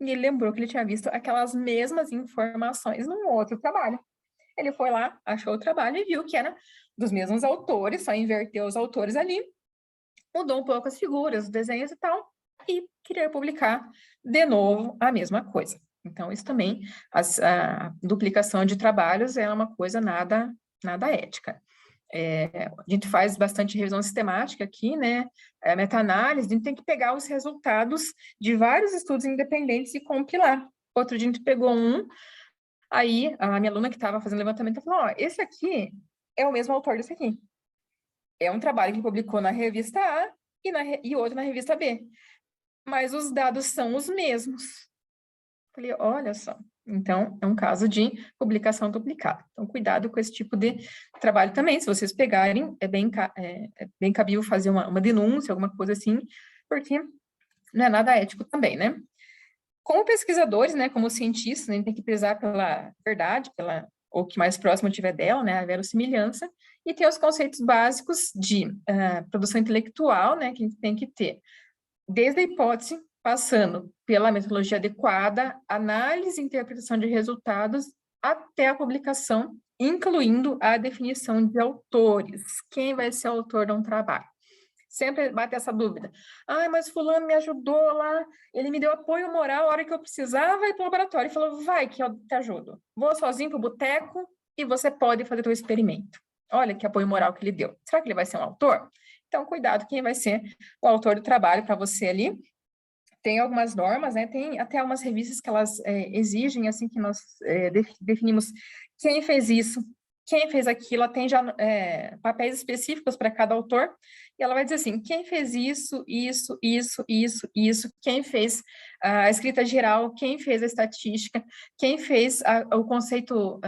Speaker 2: E ele lembrou que ele tinha visto aquelas mesmas informações num outro trabalho. Ele foi lá, achou o trabalho e viu que era dos mesmos autores, só inverteu os autores ali, mudou um pouco as figuras, os desenhos e tal, e queria publicar de novo a mesma coisa. Então, isso também, a duplicação de trabalhos é uma coisa nada ética. A gente faz bastante revisão sistemática aqui, né? Meta-análise, a gente tem que pegar os resultados de vários estudos independentes e compilar. Outro dia a gente pegou aí a minha aluna que estava fazendo levantamento falou, ó, esse aqui é o mesmo autor desse aqui. É um trabalho que publicou na revista A e outro na revista B. Mas os dados são os mesmos. Falei, olha só. Então, é um caso de publicação duplicada. Então, cuidado com esse tipo de trabalho também. Se vocês pegarem, é bem cabível fazer uma denúncia, alguma coisa assim, porque não é nada ético também, né? Como pesquisadores, né, como cientistas, a gente tem que prezar pela verdade, ou que mais próximo tiver dela, né, a verossimilhança, e tem os conceitos básicos de produção intelectual, né, que a gente tem que ter, desde a hipótese, passando pela metodologia adequada, análise e interpretação de resultados, até a publicação, incluindo a definição de autores. Quem vai ser autor de um trabalho? Sempre bate essa dúvida. Mas fulano me ajudou lá, ele me deu apoio moral a hora que eu precisava ir para o laboratório. Ele falou, vai que eu te ajudo. Vou sozinho para o boteco e você pode fazer teu experimento. Olha que apoio moral que ele deu. Será que ele vai ser um autor? Então, cuidado, quem vai ser o autor do trabalho para você ali. Tem algumas normas, né? Tem até algumas revistas que elas exigem, assim, que nós definimos quem fez isso, quem fez aquilo, ela tem já papéis específicos para cada autor, e ela vai dizer assim, quem fez isso, quem fez a escrita geral, quem fez a estatística, quem fez o conceito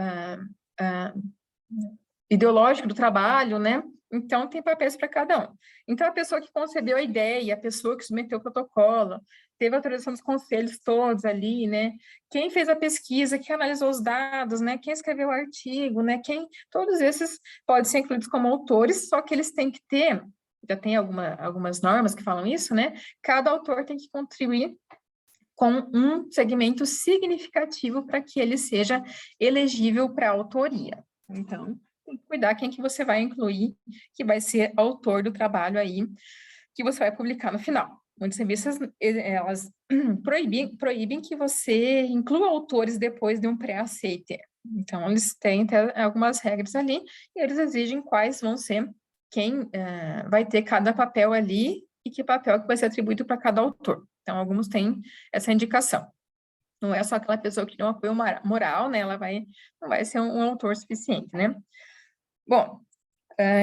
Speaker 2: ideológico do trabalho, né? Então, tem papéis para cada um. Então, a pessoa que concebeu a ideia, a pessoa que submeteu o protocolo, teve a autorização dos conselhos todos ali, né? Quem fez a pesquisa, quem analisou os dados, né? Quem escreveu o artigo, né? Todos esses podem ser incluídos como autores, só que eles têm que ter, já tem algumas normas que falam isso, né? Cada autor tem que contribuir com um segmento significativo para que ele seja elegível para a autoria. Então, tem que cuidar quem que você vai incluir, que vai ser autor do trabalho aí, que você vai publicar no final. Muitas revistas, elas proíbem que você inclua autores depois de um pré-aceite. Então, eles têm algumas regras ali, e eles exigem quais vão ser, quem vai ter cada papel ali, e que papel que vai ser atribuído para cada autor. Então, alguns têm essa indicação. Não é só aquela pessoa que tem um apoio moral, né? Ela não vai ser um autor suficiente, né? Bom,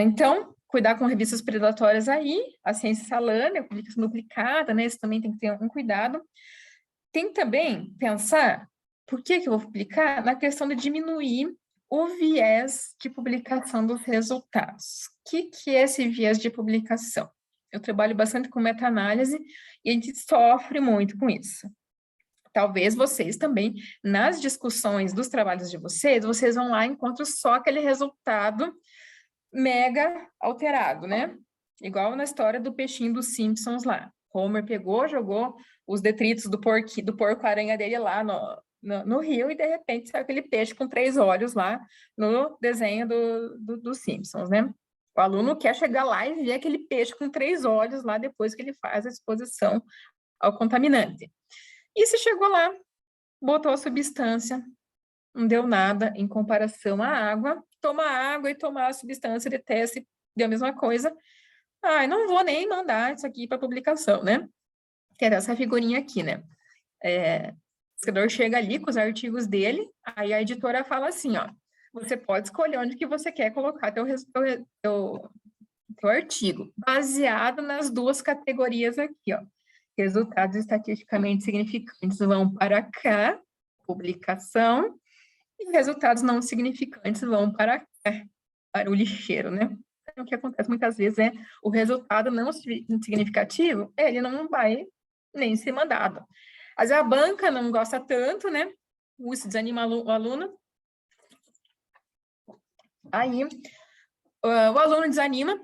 Speaker 2: então, cuidar com revistas predatórias aí, a ciência salame, a publicação duplicada, né? Isso também tem que ter um cuidado. Tem que também pensar, por que eu vou publicar? Na questão de diminuir o viés de publicação dos resultados. O que é esse viés de publicação? Eu trabalho bastante com meta-análise e a gente sofre muito com isso. Talvez vocês também, nas discussões dos trabalhos de vocês vão lá e encontram só aquele resultado mega alterado, né? Igual na história do peixinho dos Simpsons lá. Homer pegou, jogou os detritos do porco-aranha dele lá no rio e, de repente, saiu aquele peixe com 3 olhos lá no desenho dos Simpsons, né? O aluno quer chegar lá e ver aquele peixe com 3 olhos lá depois que ele faz a exposição ao contaminante. E se chegou lá, botou a substância, não deu nada em comparação à água, toma água e tomar a substância de teste, deu a mesma coisa. Não vou nem mandar isso aqui para publicação, né? Que é essa figurinha aqui, né? O pesquisador chega ali com os artigos dele, aí a editora fala assim, ó, você pode escolher onde que você quer colocar teu artigo, baseado nas 2 categorias aqui, ó. Resultados estatisticamente significantes vão para cá, publicação, e resultados não significantes vão para cá, para o lixeiro, né? Então, o que acontece muitas vezes é o resultado não significativo, ele não vai nem ser mandado. Às vezes a banca não gosta tanto, né? isso desanima o aluno. Aí, o aluno desanima,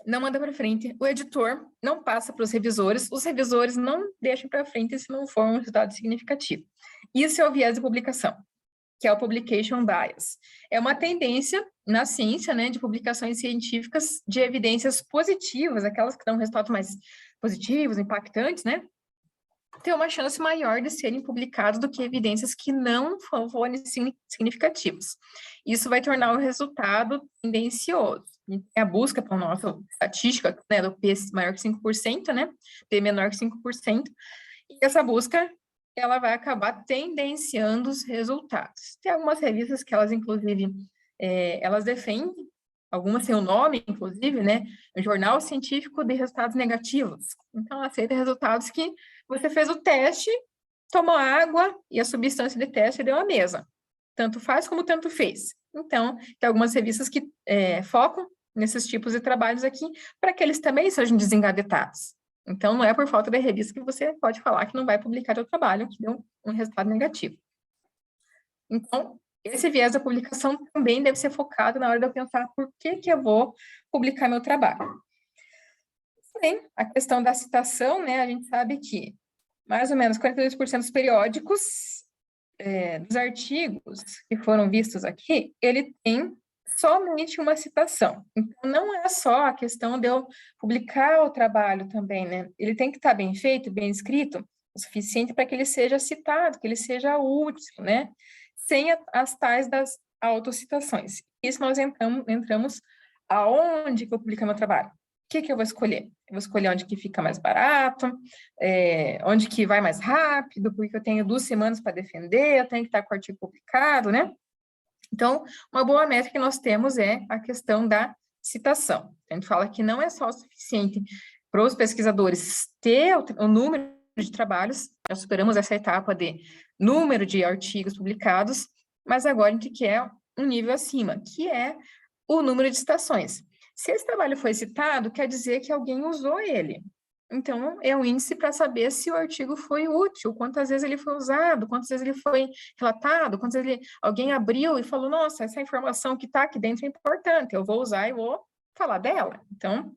Speaker 2: não manda para frente, o editor não passa para os revisores não deixam para frente se não for um resultado significativo. Isso é o viés de publicação, que é o publication bias. É uma tendência na ciência, né, de publicações científicas de evidências positivas, aquelas que dão resultados mais positivos, impactantes, né, ter uma chance maior de serem publicados do que evidências que não forem significativas. Isso vai tornar o resultado tendencioso. A busca para a nossa estatística, né, do P maior que 5%, né, P menor que 5%, e essa busca, ela vai acabar tendenciando os resultados. Tem algumas revistas que elas, inclusive, elas defendem, algumas têm o nome, inclusive, né, Jornal Científico de Resultados Negativos. Então, ela aceita resultados que você fez o teste, tomou água e a substância de teste deu a mesma. Tanto faz como tanto fez. Então, tem algumas revistas que focam nesses tipos de trabalhos aqui para que eles também sejam desengavetados. Então, não é por falta de revista que você pode falar que não vai publicar o trabalho que deu um resultado negativo. Então, esse viés da publicação também deve ser focado na hora de eu pensar por que eu vou publicar meu trabalho. Porém, a questão da citação, né, a gente sabe que mais ou menos 42% dos periódicos dos artigos que foram vistos aqui, ele tem somente uma citação. Então, não é só a questão de eu publicar o trabalho também, né? Ele tem que estar bem feito, bem escrito, o suficiente para que ele seja citado, que ele seja útil, né? Sem as tais das autocitações. Isso nós entramos aonde que eu publico meu trabalho. O que eu vou escolher? Eu vou escolher onde que fica mais barato, onde que vai mais rápido, porque eu tenho 2 semanas para defender, eu tenho que estar com o artigo publicado, né? Então, uma boa métrica que nós temos é a questão da citação. A gente fala que não é só o suficiente para os pesquisadores ter o número de trabalhos, nós superamos essa etapa de número de artigos publicados, mas agora a gente quer um nível acima, que é o número de citações. Se esse trabalho foi citado, quer dizer que alguém usou ele. Então, é um índice para saber se o artigo foi útil, quantas vezes ele foi usado, quantas vezes ele foi relatado, quantas vezes alguém abriu e falou, nossa, essa informação que está aqui dentro é importante, eu vou usar e vou falar dela. Então,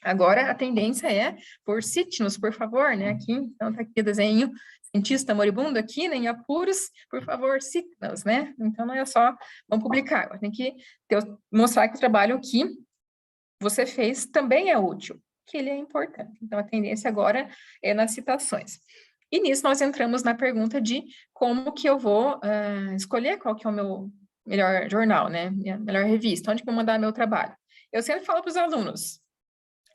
Speaker 2: agora a tendência é, cite-nos, por favor, né, aqui, então está aqui o desenho, cientista moribundo aqui, né, em apuros, por favor, cite-nos, né? Então, não é só, vamos publicar, tem que mostrar que o trabalho que você fez também é útil, que ele é importante. Então, a tendência agora é nas citações. E nisso nós entramos na pergunta de como que eu vou escolher qual que é o meu melhor jornal, né? Minha melhor revista, onde que eu vou mandar meu trabalho. Eu sempre falo para os alunos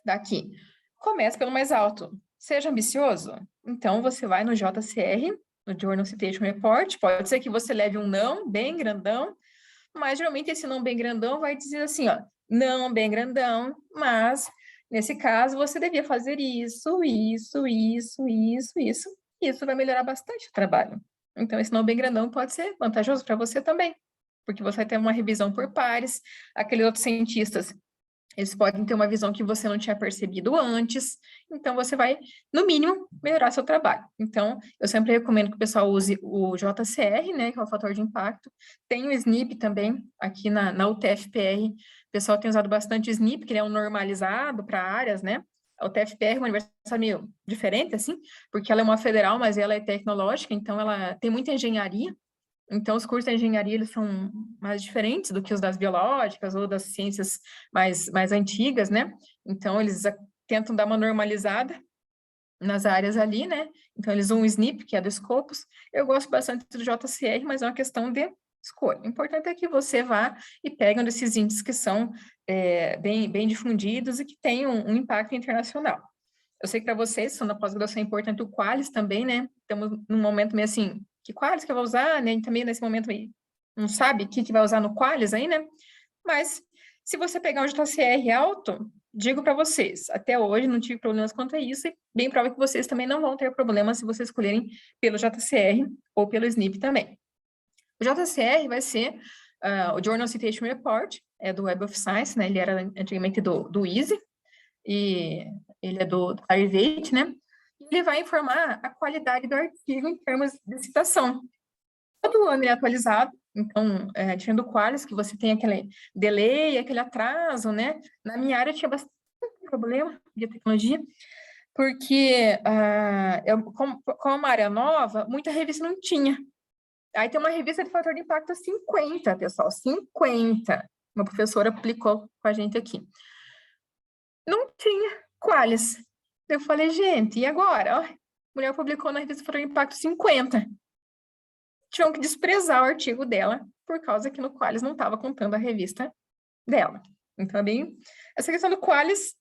Speaker 2: daqui, comece pelo mais alto, seja ambicioso. Então, você vai no JCR, no Journal Citation Report, pode ser que você leve um não bem grandão, mas geralmente esse não bem grandão vai dizer assim, ó, não bem grandão, mas nesse caso você devia fazer isso, e isso vai melhorar bastante o trabalho. Então, esse não bem grandão pode ser vantajoso para você também, porque você vai ter uma revisão por pares, aqueles outros cientistas, eles podem ter uma visão que você não tinha percebido antes, então você vai, no mínimo, melhorar seu trabalho. Então, eu sempre recomendo que o pessoal use o JCR, né, que é o fator de impacto, tem o SNP também, aqui na UTF-PR, o pessoal tem usado bastante o SNP, que ele é um normalizado para áreas, né, a UTF-PR é uma universidade meio diferente, assim, porque ela é uma federal, mas ela é tecnológica, então ela tem muita engenharia. Então, os cursos de engenharia, eles são mais diferentes do que os das biológicas ou das ciências mais antigas, né? Então, eles tentam dar uma normalizada nas áreas ali, né? Então, eles usam o SNP, que é do Scopus. Eu gosto bastante do JCR, mas é uma questão de escolha. O importante é que você vá e pegue um desses índices que são bem difundidos e que têm um impacto internacional. Eu sei que para vocês, são da pós-graduação, é importante o Qualis também, né? Estamos num momento meio assim, que Qualis que eu vou usar, né? E também nesse momento aí, não sabe o que vai usar no Qualis aí, né? Mas, se você pegar um JCR alto, digo para vocês, até hoje não tive problemas quanto a isso, e bem provável que vocês também não vão ter problemas se vocês escolherem pelo JCR ou pelo SNP também. O JCR vai ser o Journal Citation Report, é do Web of Science, né? Ele era antigamente do EASY, e ele é do Clarivate, né? Ele vai informar a qualidade do artigo em termos de citação. todo ano ele é atualizado, então, diferente do Qualis, que você tem aquele delay, aquele atraso, né? Na minha área tinha bastante problema de tecnologia, porque como uma área nova, muita revista não tinha. Aí tem uma revista de fator de impacto 50, pessoal, 50. Uma professora publicou com a gente aqui. Não tinha Qualis. Eu falei, gente, e agora? Ó, a mulher publicou na revista de fator de impacto 50. Tinham que desprezar o artigo dela, por causa que no Qualis não estava contando a revista dela. Então, essa questão do Qualis,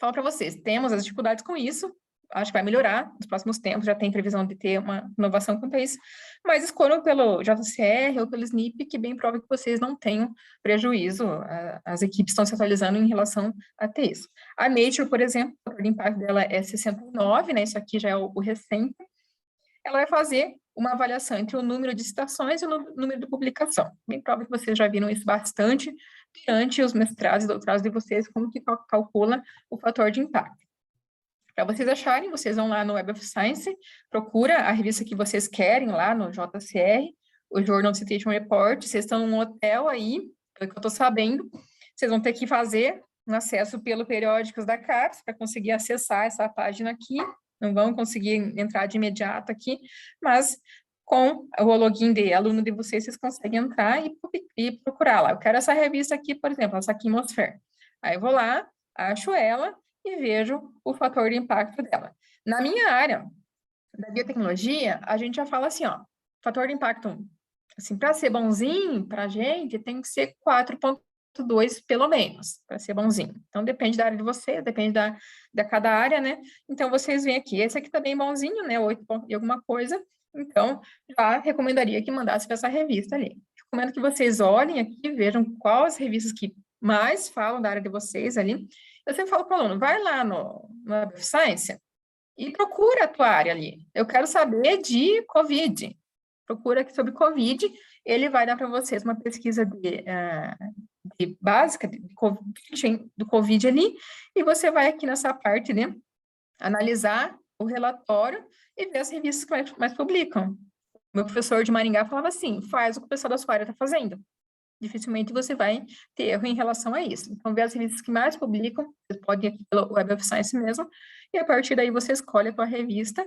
Speaker 2: falo para vocês, temos as dificuldades com isso, acho que vai melhorar nos próximos tempos, já tem previsão de ter uma inovação quanto a isso, mas escolham pelo JCR ou pelo SNP, que bem prova que vocês não tenham prejuízo, as equipes estão se atualizando em relação a ter isso. A Nature, por exemplo, o fator de impacto dela é 69, né, isso aqui já é o recente, ela vai fazer uma avaliação entre o número de citações e o número de publicação. Bem prova que vocês já viram isso bastante durante os mestrados e doutorados de vocês, como que calcula o fator de impacto. Para vocês acharem, vocês vão lá no Web of Science, procura a revista que vocês querem lá no JCR, o Journal Citation Report, vocês estão num hotel aí, pelo que eu estou sabendo, vocês vão ter que fazer um acesso pelo Periódicos da CAPES para conseguir acessar essa página aqui, não vão conseguir entrar de imediato aqui, mas com o login de aluno de vocês, vocês conseguem entrar e procurar lá. Eu quero essa revista aqui, por exemplo, essa Chemosphere. Aí eu vou lá, acho ela e vejo o fator de impacto dela. Na minha área da biotecnologia, a gente já fala assim, ó, fator de impacto, assim, para ser bonzinho para a gente, tem que ser 4,2 pelo menos, para ser bonzinho. Então, depende da área de você, depende da cada área, né? Então, vocês veem aqui, esse aqui tá bem bonzinho, né? 8 e alguma coisa. Então, já recomendaria que mandasse para essa revista ali. Recomendo que vocês olhem aqui e vejam quais revistas que mais falam da área de vocês ali. Eu sempre falo para o aluno, vai lá no Web of Science e procura a tua área ali. Eu quero saber de COVID. Procura aqui sobre COVID, ele vai dar para vocês uma pesquisa básica do COVID ali, e você vai aqui nessa parte, né, analisar o relatório e ver as revistas que mais publicam. Meu professor de Maringá falava assim, faz o que o pessoal da sua área está fazendo. Dificilmente você vai ter erro em relação a isso. Então, ver as revistas que mais publicam, você pode ir aqui pelo Web of Science mesmo, e a partir daí você escolhe a tua revista,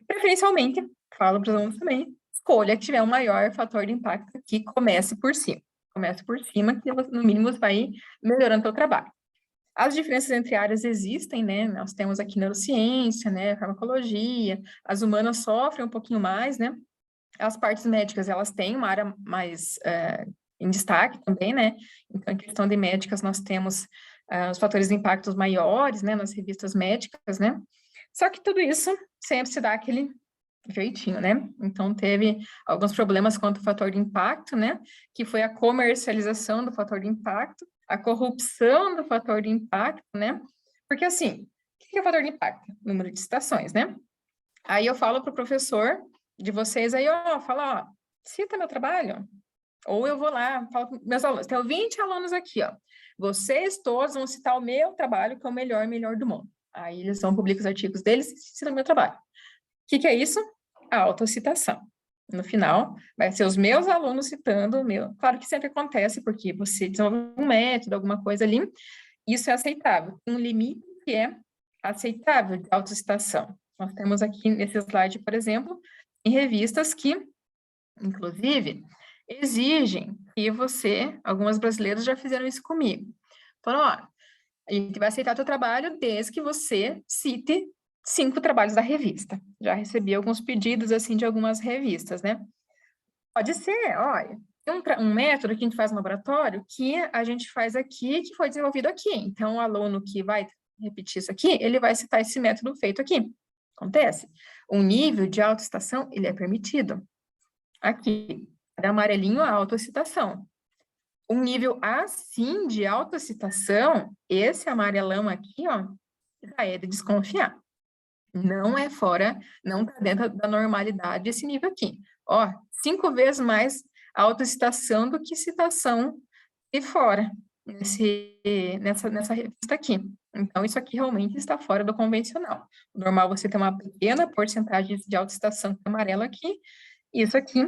Speaker 2: preferencialmente, falo para os alunos também, escolha que tiver um maior fator de impacto, que comece por cima. Comece por cima, que no mínimo você vai melhorando o teu trabalho. As diferenças entre áreas existem, né? Nós temos aqui neurociência, né? Farmacologia, as humanas sofrem um pouquinho mais, né? As partes médicas, elas têm uma área mais em destaque também, né? Então, em questão de médicas, nós temos os fatores de impacto maiores, né? Nas revistas médicas, né? Só que tudo isso sempre se dá aquele jeitinho, né? Então, teve alguns problemas quanto ao fator de impacto, né? Que foi a comercialização do fator de impacto, a corrupção do fator de impacto, né? Porque, assim, o que é o fator de impacto? Número de citações, né? Aí eu falo para o professor de vocês aí, ó, fala, ó, cita meu trabalho. Ou eu vou lá, falo com meus alunos, tenho 20 alunos aqui, ó. Vocês todos vão citar o meu trabalho, que é o melhor do mundo. Aí eles vão publicar os artigos deles e citam o meu trabalho. O que é isso? A autocitação. No final, vai ser os meus alunos citando o meu. Claro que sempre acontece, porque você desenvolve um método, alguma coisa ali, isso é aceitável. Um limite que é aceitável de autocitação. Nós temos aqui nesse slide, por exemplo, em revistas que, inclusive, exigem que você, algumas brasileiras já fizeram isso comigo. Falaram, ó, a gente vai aceitar teu trabalho desde que você cite 5 trabalhos da revista. Já recebi alguns pedidos, assim, de algumas revistas, né? Pode ser, olha, tem um método que a gente faz no laboratório que a gente faz aqui, que foi desenvolvido aqui. Então, o aluno que vai repetir isso aqui, ele vai citar esse método feito aqui. Acontece. Um nível de autocitação, ele é permitido. Aqui, é amarelinho a autocitação. Um nível assim de autocitação, esse amarelão aqui, ó, já é de desconfiar. Não é fora, não está dentro da normalidade esse nível aqui. Ó, 5 vezes mais autocitação do que citação de fora, nessa revista aqui. Então, isso aqui realmente está fora do convencional. O normal é você ter uma pequena porcentagem de autocitação amarela aqui, isso aqui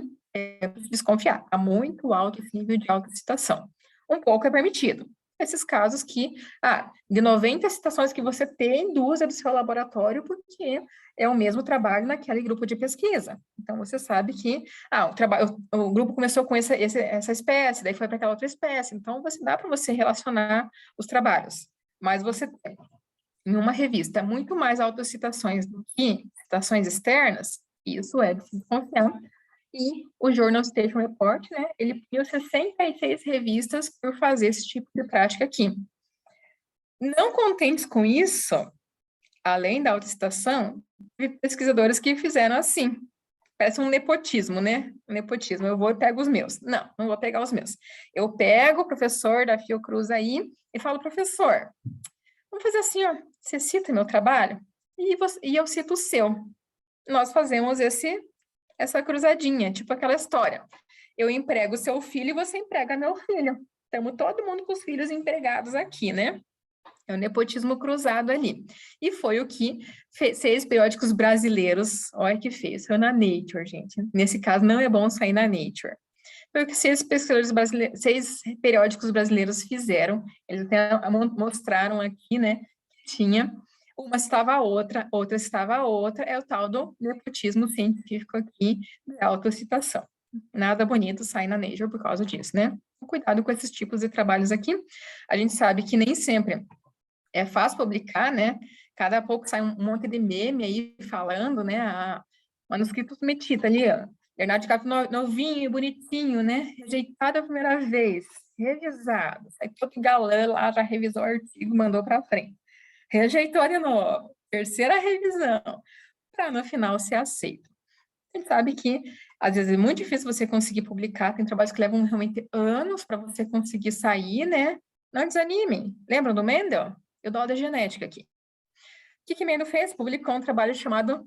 Speaker 2: desconfiar. Há muito alto nível de autocitação. Um pouco é permitido. Esses casos que, de 90 citações que você tem, 2 é do seu laboratório, porque é o mesmo trabalho naquele grupo de pesquisa. Então, você sabe que, o grupo começou com essa espécie, daí foi para aquela outra espécie. Então, dá para você relacionar os trabalhos. Mas você tem, em uma revista, muito mais autocitações do que citações externas, isso é de se desconfiar. E o Journal Citation Report, né, ele puniu 66 revistas por fazer esse tipo de prática aqui. Não contentes com isso, além da autocitação, teve pesquisadores que fizeram assim. Parece um nepotismo, né? Um nepotismo. Eu vou e pego os meus. Não vou pegar os meus. Eu pego o professor da Fiocruz aí e falo, professor, vamos fazer assim, ó, você cita meu trabalho e eu cito o seu. Nós fazemos essa cruzadinha, tipo aquela história. Eu emprego seu filho e você emprega meu filho. Estamos todo mundo com os filhos empregados aqui, né? É o nepotismo cruzado ali. E foi o que 6 periódicos brasileiros, olha que fez, foi na Nature, gente. Nesse caso, não é bom sair na Nature. Foi o que 6 periódicos brasileiros fizeram. Eles até mostraram aqui, né, que tinha uma citava a outra, outra citava a outra, é o tal do nepotismo científico aqui, de autocitação. Nada bonito sair na Nature por causa disso, né? Cuidado com esses tipos de trabalhos aqui. A gente sabe que nem sempre é fácil publicar, né? Cada pouco sai um monte de meme aí falando, né? Manuscrito metita ali, ó. Leonardo DiCaprio novinho, bonitinho, né? Rejeitado a primeira vez, revisado. Sai todo galã lá, já revisou o artigo, mandou para frente. Rejeitou de novo, terceira revisão, para no final ser aceito. A gente sabe que, às vezes, é muito difícil você conseguir publicar, tem trabalhos que levam realmente anos para você conseguir sair, né? Não desanimem. Lembram do Mendel? Eu dou aula de genética aqui. O que Mendel fez? Publicou um trabalho chamado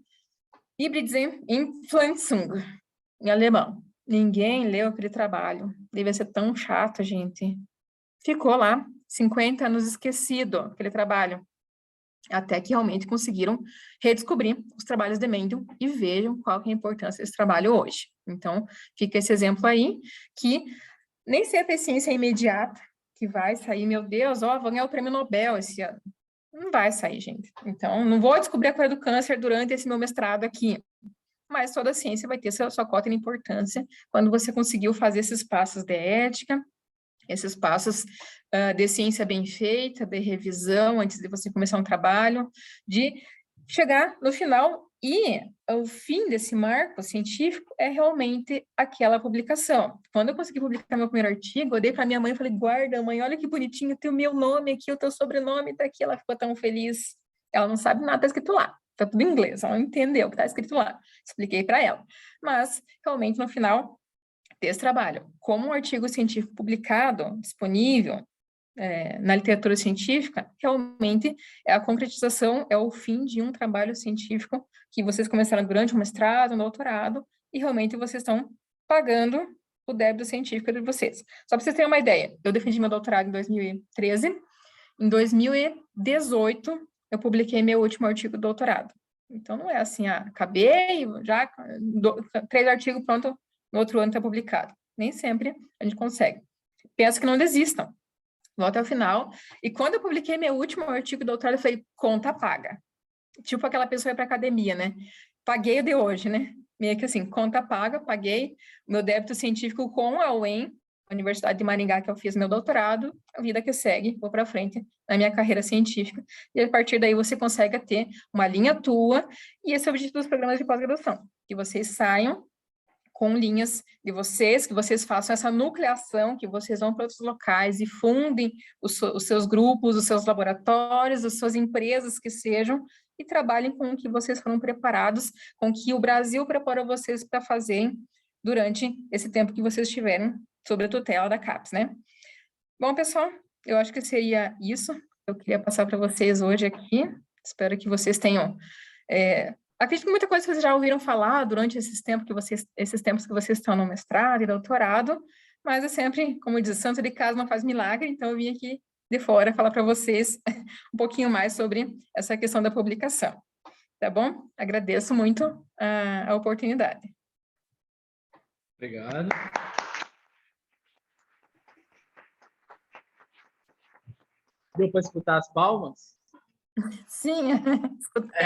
Speaker 2: Hybridseninfluenzung, em alemão. Ninguém leu aquele trabalho. Devia ser tão chato, gente. Ficou lá, 50 anos esquecido, aquele trabalho. Até que realmente conseguiram redescobrir os trabalhos de Mendel e vejam qual que é a importância desse trabalho hoje. Então, fica esse exemplo aí, que nem sempre a ciência é imediata, que vai sair, meu Deus, vou ganhar o prêmio Nobel esse ano. Não vai sair, gente. Então, não vou descobrir a cura do câncer durante esse meu mestrado aqui, mas toda a ciência vai ter sua cota de importância quando você conseguiu fazer esses passos de ética, esses passos de ciência bem feita, de revisão antes de você começar um trabalho, de chegar no final e o fim desse marco científico é realmente aquela publicação. Quando eu consegui publicar meu primeiro artigo, eu dei para minha mãe e falei, guarda, mãe, olha que bonitinho, tem o meu nome aqui, o teu sobrenome está aqui. Ela ficou tão feliz. Ela não sabe nada, está escrito lá. Está tudo em inglês, ela não entendeu o que está escrito lá. Expliquei para ela. Mas, realmente, no final desse trabalho, como um artigo científico publicado, disponível na literatura científica, realmente é a concretização, é o fim de um trabalho científico que vocês começaram durante o mestrado, o doutorado, e realmente vocês estão pagando o débito científico de vocês. Só para vocês terem uma ideia, eu defendi meu doutorado em 2013, em 2018 eu publiquei meu último artigo de doutorado. Então não é assim, acabei, já 3 artigos pronto, no outro ano está publicado. Nem sempre a gente consegue. Penso que não desistam. Vou até o final. E quando eu publiquei meu último artigo de doutorado, eu falei, conta paga. Tipo aquela pessoa para academia, né? Paguei o de hoje, né? Meio que assim, conta paga, paguei meu débito científico com a UEM, a Universidade de Maringá, que eu fiz meu doutorado, a vida que segue, vou para frente na minha carreira científica. E a partir daí você consegue ter uma linha tua, e esse é o objetivo dos programas de pós-graduação, que vocês saiam com linhas de vocês, que vocês façam essa nucleação, que vocês vão para outros locais e fundem os seus grupos, os seus laboratórios, as suas empresas que sejam, e trabalhem com o que vocês foram preparados, com o que o Brasil preparou vocês para fazer durante esse tempo que vocês estiverem sob a tutela da CAPES, né? Bom, pessoal, eu acho que seria isso. Eu queria passar para vocês hoje aqui. Espero que vocês tenham... acredito que muita coisa vocês já ouviram falar durante esses tempos que vocês estão no mestrado e doutorado, mas é sempre, como diz, santo de casa não faz milagre, então eu vim aqui de fora falar para vocês um pouquinho mais sobre essa questão da publicação. Tá bom? Agradeço muito a oportunidade.
Speaker 1: Obrigado. Deu para escutar as palmas?
Speaker 2: Sim,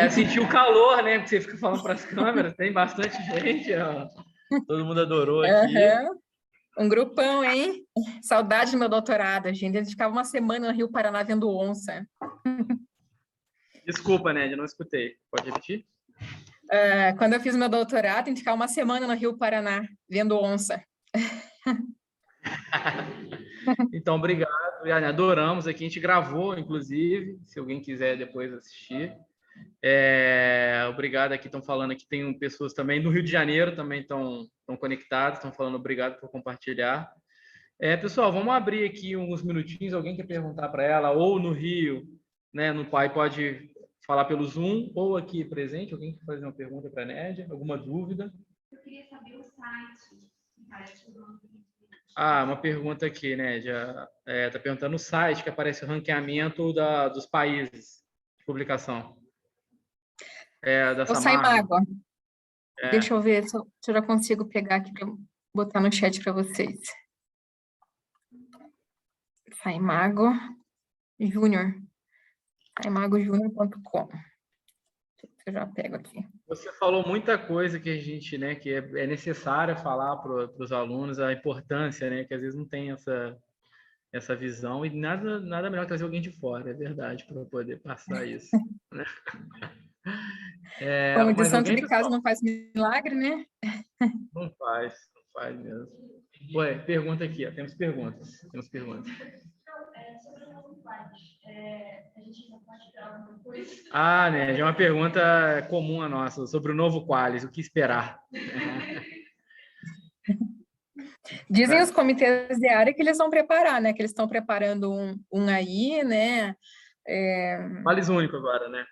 Speaker 1: Senti o calor, né? Porque você fica falando para as câmeras, tem bastante gente, ó. Todo mundo adorou aqui.
Speaker 2: Um grupão, hein? Saudade do meu doutorado, gente. A gente ficava uma semana no Rio Paraná vendo onça.
Speaker 1: Desculpa, Nédia, não escutei. Pode repetir?
Speaker 2: Quando eu fiz meu doutorado, a gente ficava uma semana no Rio Paraná vendo onça.
Speaker 1: Então, obrigado. Adoramos aqui. A gente gravou, inclusive, se alguém quiser depois assistir. Obrigado aqui. Estão falando aqui, tem pessoas também do Rio de Janeiro, também estão conectadas, estão falando obrigado por compartilhar. Pessoal, vamos abrir aqui uns minutinhos. Alguém quer perguntar para ela, ou no Rio, né, no Pai, pode falar pelo Zoom, ou aqui presente. Alguém quer fazer uma pergunta para a Nédia? Alguma dúvida?
Speaker 4: Eu queria saber o site.
Speaker 1: Uma pergunta aqui, Nédia. Está perguntando o site que aparece o ranqueamento dos países de publicação. Da
Speaker 2: O Saimago. Deixa eu ver se eu já consigo pegar aqui para botar no chat para vocês. Saimago Júnior. saimagojunior.com. Eu já pego aqui.
Speaker 1: Você falou muita coisa que a gente, né, que é necessária falar para os alunos, a importância, né, que às vezes não tem essa visão, e nada melhor que trazer alguém de fora, é verdade, para poder passar isso. Né?
Speaker 2: Como de santo de casa não faz milagre, né?
Speaker 1: Não faz mesmo. Ué, pergunta aqui, ó, temos perguntas.
Speaker 4: Sobre o novo Qualis, a gente já pode esperar alguma coisa?
Speaker 1: Né, já é uma pergunta comum a nossa, sobre o novo Qualis, o que esperar?
Speaker 2: Dizem os comitês de área que eles vão preparar, né? Que eles estão preparando um aí, né?
Speaker 1: Qualis único agora, né?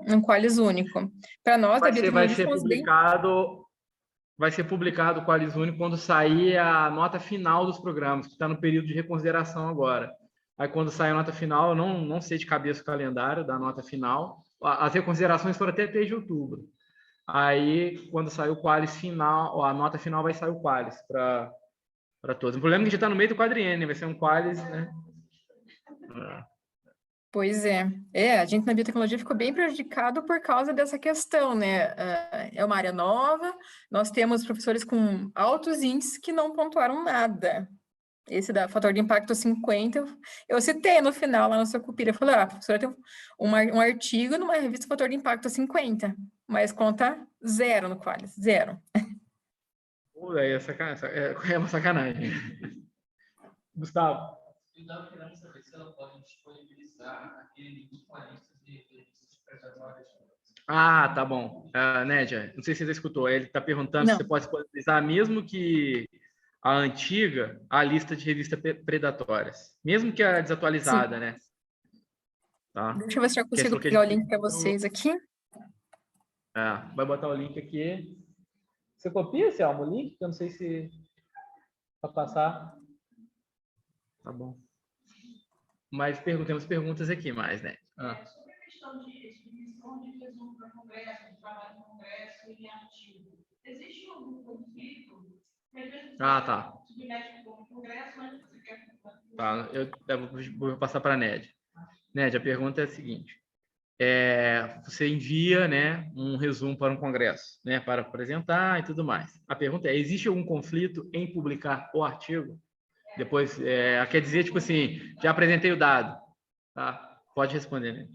Speaker 2: Um Qualis único. Para nós, da biotecnologia,
Speaker 1: vai ser publicado o Qualis único quando sair a nota final dos programas, que está no período de reconsideração agora. Aí, quando sair a nota final, eu não sei de cabeça o calendário da nota final. As reconsiderações foram até 3 de outubro. Aí, quando sair o Qualis final, a nota final vai sair o Qualis para todos. O problema é que a gente está no meio do quadriênio, né? Vai ser um Qualis, né?
Speaker 2: Pois é. A gente na biotecnologia ficou bem prejudicado por causa dessa questão, né? É uma área nova, nós temos professores com altos índices que não pontuaram nada. Esse da fator de impacto 50, eu citei no final lá no seu Cupira, eu falei, a professora tem um artigo numa revista fator de impacto 50, mas conta 0 no Qualis, 0.
Speaker 1: É uma sacanagem. Gustavo.
Speaker 5: Então, queremos saber se ela pode disponibilizar aquele link com a lista de revistas predatórias.
Speaker 1: Tá bom. Nédia, não sei se você escutou, ele está perguntando se você pode disponibilizar, mesmo que a antiga, a lista de revistas predatórias, mesmo que a desatualizada,
Speaker 2: Sim.
Speaker 1: né? Tá.
Speaker 2: Deixa eu ver se eu consigo pegar o link para vocês aqui.
Speaker 1: Vai botar o link aqui. Você copia, Selma, o link? Eu não sei se para passar. Tá bom. Mas temos perguntas aqui mais, né?
Speaker 4: Sobre a questão de submissão de resumo para congresso, de trabalho de congresso e artigo, existe algum conflito?
Speaker 1: Tá.
Speaker 4: Submete para o congresso, mas você quer...
Speaker 1: Tá, eu vou passar para a Nédia. Nédia, a pergunta é a seguinte. Você envia, né, um resumo para um congresso, né, para apresentar e tudo mais. A pergunta é, existe algum conflito em publicar o artigo? Depois, quer dizer, tipo assim, já apresentei o dado. Tá? Pode responder, né?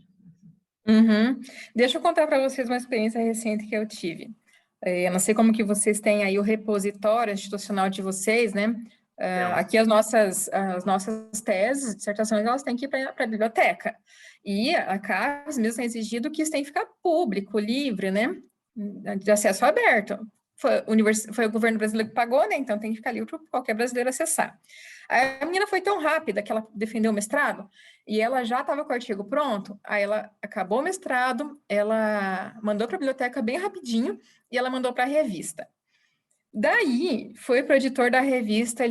Speaker 2: Deixa eu contar para vocês uma experiência recente que eu tive. Eu não sei como que vocês têm aí o repositório institucional de vocês, né? Aqui as nossas teses, dissertações, elas têm que ir para a biblioteca. E a CAPES mesmo tem exigido que isso tem que ficar público, livre, né? De acesso aberto. Foi o governo brasileiro que pagou, né? Então tem que ficar livre para qualquer brasileiro acessar. A menina foi tão rápida que ela defendeu o mestrado e ela já estava com o artigo pronto. Aí ela acabou o mestrado, ela mandou para a biblioteca bem rapidinho e ela mandou para a revista. Daí foi para o editor da revista,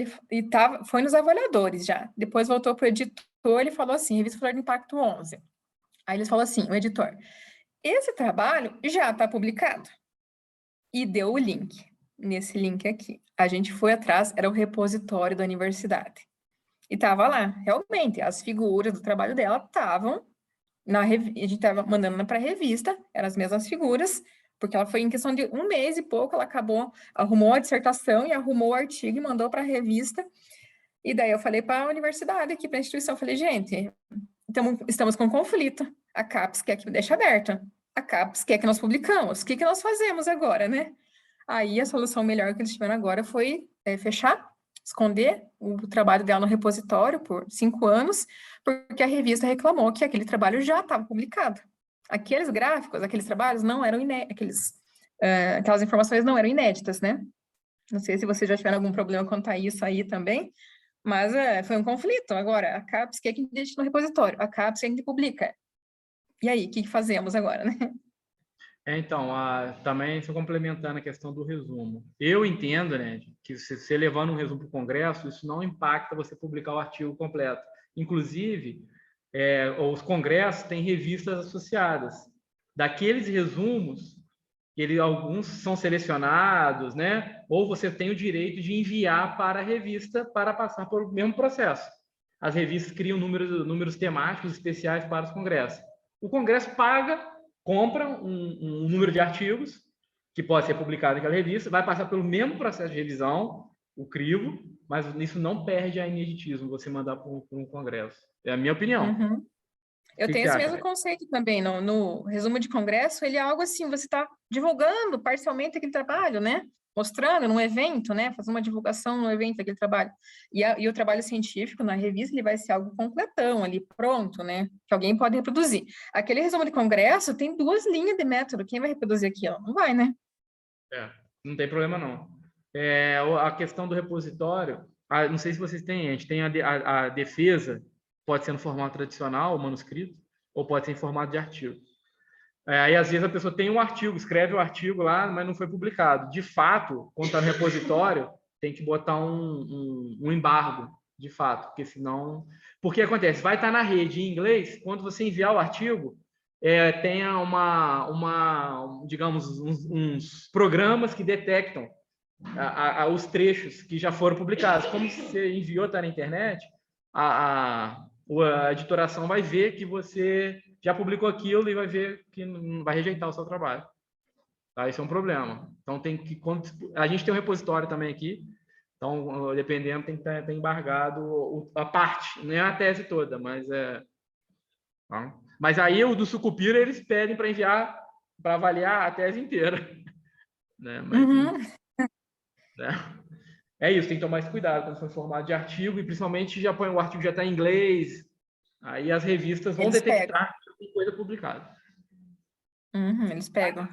Speaker 2: foi nos avaliadores já. Depois voltou para o editor, ele falou assim: Revista Fator de Impacto 11. Aí eles falaram assim: o editor, esse trabalho já está publicado. E deu o link. nesse link aqui. A gente foi atrás, era o repositório da universidade. E tava lá, realmente, as figuras do trabalho dela estavam a gente estava mandando para a revista, eram as mesmas figuras, porque ela foi em questão de 1 mês e pouco, ela arrumou a dissertação e arrumou o artigo e mandou para a revista. E daí eu falei para a universidade aqui, para a instituição, falei, gente, estamos com um conflito. A CAPES quer que deixe aberta. A CAPES quer que nós publicamos. O que nós fazemos agora, né? Aí a solução melhor que eles tiveram agora foi fechar, esconder o trabalho dela no repositório por 5 anos, porque a revista reclamou que aquele trabalho já estava publicado. Aqueles gráficos, aqueles trabalhos não eram aquelas informações não eram inéditas, né? Não sei se vocês já tiveram algum problema quanto a isso aí também, mas foi um conflito. Agora, a CAPES quer que deixe no repositório, a CAPES quer que publica. E aí, o que fazemos agora, né?
Speaker 1: Então, também só complementando a questão do resumo. Eu entendo, né, que se você levando um resumo para o Congresso, isso não impacta você publicar o artigo completo. Inclusive, os congressos têm revistas associadas. Daqueles resumos, alguns são selecionados, né? Ou você tem o direito de enviar para a revista para passar por o mesmo processo. As revistas criam números temáticos especiais para os congressos. O Congresso compra um número de artigos que pode ser publicado naquela revista, vai passar pelo mesmo processo de revisão, o crivo, mas isso não perde a ineditismo você mandar para um congresso. É a minha opinião.
Speaker 2: Uhum. Eu tenho esse mesmo conceito também. No resumo de congresso, ele é algo assim, você está divulgando parcialmente aquele trabalho, né? Mostrando num evento, né? Fazendo uma divulgação no evento daquele trabalho. E o trabalho científico na revista, ele vai ser algo completão ali, pronto, né? Que alguém pode reproduzir. Aquele resumo de congresso tem 2 linhas de método. Quem vai reproduzir aquilo? Não vai, né?
Speaker 1: Não tem problema, não. A questão do repositório, não sei se vocês têm, a gente tem a defesa, pode ser no formato tradicional, manuscrito, ou pode ser em formato de artigo. Aí, às vezes, a pessoa tem um artigo, escreve o artigo lá, mas não foi publicado. De fato, quando está no repositório, tem que botar um embargo, de fato, porque senão... Porque acontece, vai estar na rede em inglês, quando você enviar o artigo, tenha digamos, uns programas que detectam os trechos que já foram publicados. Como você enviou, está na internet, a editoração vai ver que você já publicou aquilo e vai ver que não vai rejeitar o seu trabalho. Tá? Isso é um problema. Então, a gente tem um repositório também aqui, então, dependendo, tem que estar embargado a parte, não é a tese toda, mas tá? Mas aí, o do Sucupira, eles pedem para enviar, para avaliar a tese inteira. Né? Mas, é isso, tem que tomar esse cuidado quando for formato de artigo, e principalmente o artigo já está em inglês, aí as revistas vão detectar que tem coisa publicada.
Speaker 2: Eles pegam.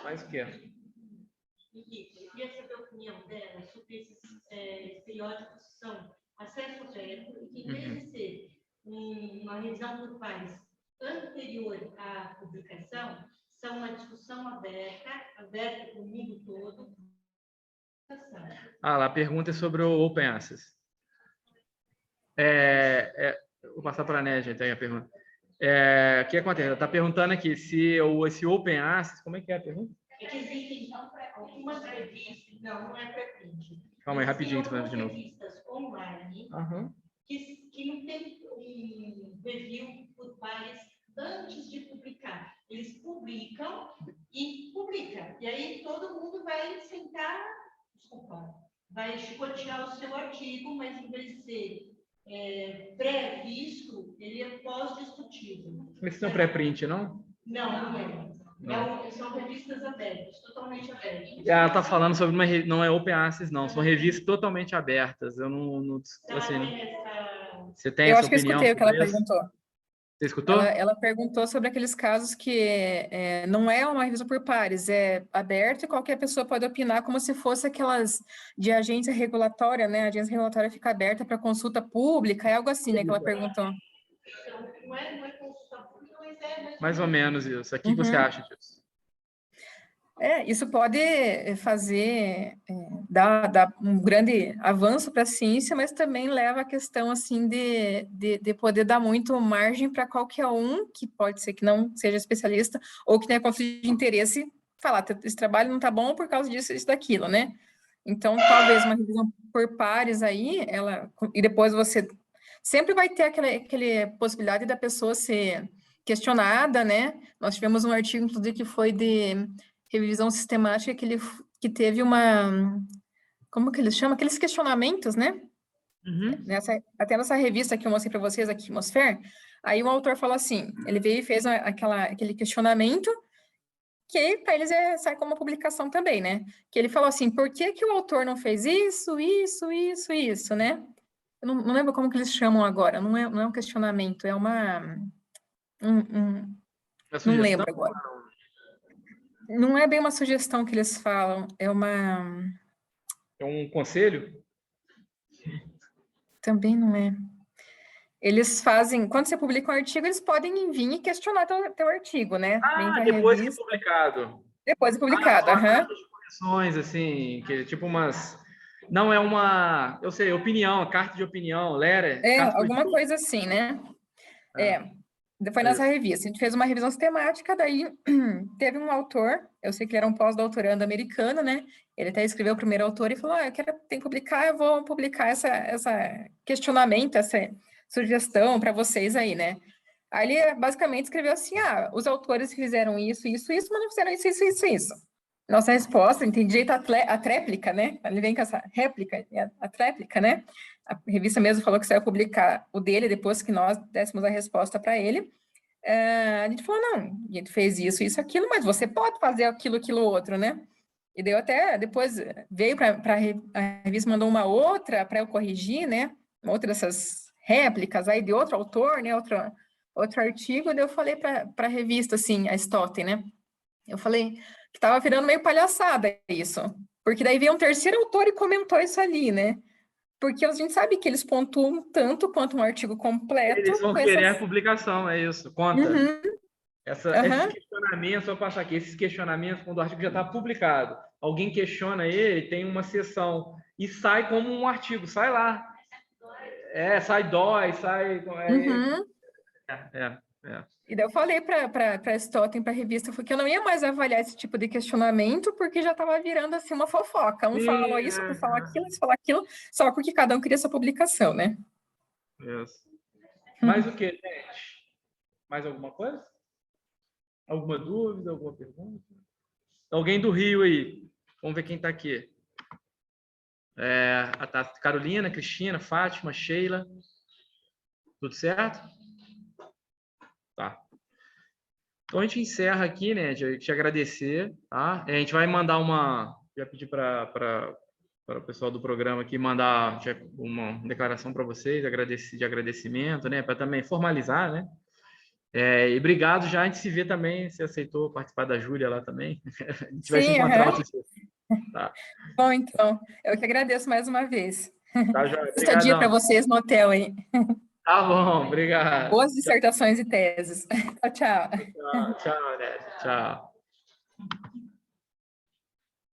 Speaker 1: Mais o que?
Speaker 4: Henrique, eu queria saber a opinião dela sobre esses periódicos que são acesso aberto e que, em vez de ser uma revisão por pares anterior à publicação, são uma discussão aberta para o mundo todo.
Speaker 1: A pergunta é sobre o Open Access. Vou passar para a Nédia, então, a pergunta. O que acontece? Ela está perguntando aqui se esse Open Access... Como é que é a pergunta?
Speaker 4: É que existem algumas revistas... Não é pré-print.
Speaker 1: Calma aí, rapidinho.
Speaker 4: Existem algumas revistas online que não tem um review por pares antes de publicar. Eles publicam. E aí todo mundo vai sentar... vai chicotear o seu artigo, mas em vez de ser pré-visto, ele é pós-discutido.
Speaker 1: Mas isso não é pré-print, não?
Speaker 4: Não é. São revistas abertas, totalmente abertas.
Speaker 1: Ela está falando sobre não é Open Access, não. São revistas totalmente abertas. Eu não assim, você tem
Speaker 2: eu
Speaker 1: essa
Speaker 2: acho que eu
Speaker 1: opinião
Speaker 2: escutei o que ela
Speaker 1: sobre isso?
Speaker 2: perguntou.
Speaker 1: Você escutou?
Speaker 2: Ela perguntou sobre aqueles casos que não é uma revista por pares, é aberto e qualquer pessoa pode opinar, como se fosse aquelas de agência regulatória, né? A agência regulatória fica aberta para consulta pública, é algo assim, né, que ela perguntou.
Speaker 4: Não é consulta pública, mas
Speaker 1: mais ou menos isso. O que você acha disso?
Speaker 2: Isso pode dar um grande avanço para a ciência, mas também leva à questão assim de poder dar muito margem para qualquer um, que pode ser que não seja especialista, ou que tenha conflito de interesse, falar, esse trabalho não está bom por causa disso, isso, daquilo, né? Então, talvez uma revisão por pares aí, e depois você sempre vai ter aquela possibilidade da pessoa ser questionada, né? Nós tivemos um artigo, inclusive, que foi de revisão sistemática, que teve como que eles chamam? Aqueles questionamentos, né? Até nessa revista que eu mostrei para vocês, a Atmosphere, aí o autor falou assim, ele veio e fez aquele questionamento, que para eles sai como publicação também, né? Que ele falou assim, por que o autor não fez isso, né? Eu não lembro como que eles chamam agora, não é um questionamento, é não lembro agora. Não é bem uma sugestão que eles falam, é
Speaker 1: um conselho?
Speaker 2: Também não é. Eles fazem, quando você publica um artigo, eles podem vir e questionar teu artigo, né?
Speaker 1: Depois que é publicado.
Speaker 2: Depois de publicado, aham.
Speaker 1: Correções, assim, que tipo umas... Não é uma... Eu sei, opinião, carta de opinião, letter...
Speaker 2: Alguma coisa assim, né? Foi nessa revista. A gente fez uma revisão sistemática, daí teve um autor, eu sei que ele era um pós-doutorando americano, né? Ele até escreveu o primeiro autor e falou, tem que publicar, eu vou publicar essa questionamento, essa sugestão para vocês aí, né? Aí ele basicamente escreveu assim, os autores fizeram isso, mas não fizeram isso. Nossa resposta, tem direito à tréplica, né? Ele vem com essa réplica, a tréplica, né? A revista mesmo falou que você ia publicar o dele depois que nós dessemos a resposta para ele. A gente falou, não, a gente fez isso, aquilo, mas você pode fazer aquilo, outro, né? E daí eu até, depois veio a revista, mandou uma outra para eu corrigir, né? Uma outra dessas réplicas aí de outro autor, né? Outro artigo, e daí eu falei para a revista, assim, a Stotten, né? Eu falei que estava virando meio palhaçada isso, porque daí veio um terceiro autor e comentou isso ali, né? Porque a gente sabe que eles pontuam tanto quanto um artigo completo.
Speaker 1: Eles vão querer a publicação, é isso. Conta. Esses questionamentos, vou passar aqui, esses questionamentos, quando o artigo já está publicado, alguém questiona ele, tem uma sessão e sai como um artigo, sai lá. Sai DOI, sai...
Speaker 2: E daí eu falei para a Stotten, para a revista, que eu não ia mais avaliar esse tipo de questionamento, porque já estava virando assim uma fofoca. Um falou isso, outro falou aquilo, outro falou aquilo, só porque cada um queria sua publicação, né?
Speaker 1: Mais o que, gente? Mais alguma coisa? Alguma dúvida, alguma pergunta? Alguém do Rio aí? Vamos ver quem está aqui. A Carolina, Cristina, Fátima, Sheila. Tudo certo? Tá. Então a gente encerra aqui, né? Te agradecer, tá? A gente vai mandar já pedir para o pessoal do programa aqui mandar uma declaração para vocês, de agradecimento, né? Para também formalizar, né? E obrigado já, a gente se vê também, você aceitou participar da Júlia lá também. A gente vai se encontrar outro dia. Tá.
Speaker 2: Bom, então, eu que agradeço mais uma vez.
Speaker 1: Tá, Joia.
Speaker 2: Estadia para vocês no hotel aí.
Speaker 1: Tá bom, obrigado.
Speaker 2: Boas dissertações e teses. Tchau.
Speaker 1: Tchau, Nélia. Tchau.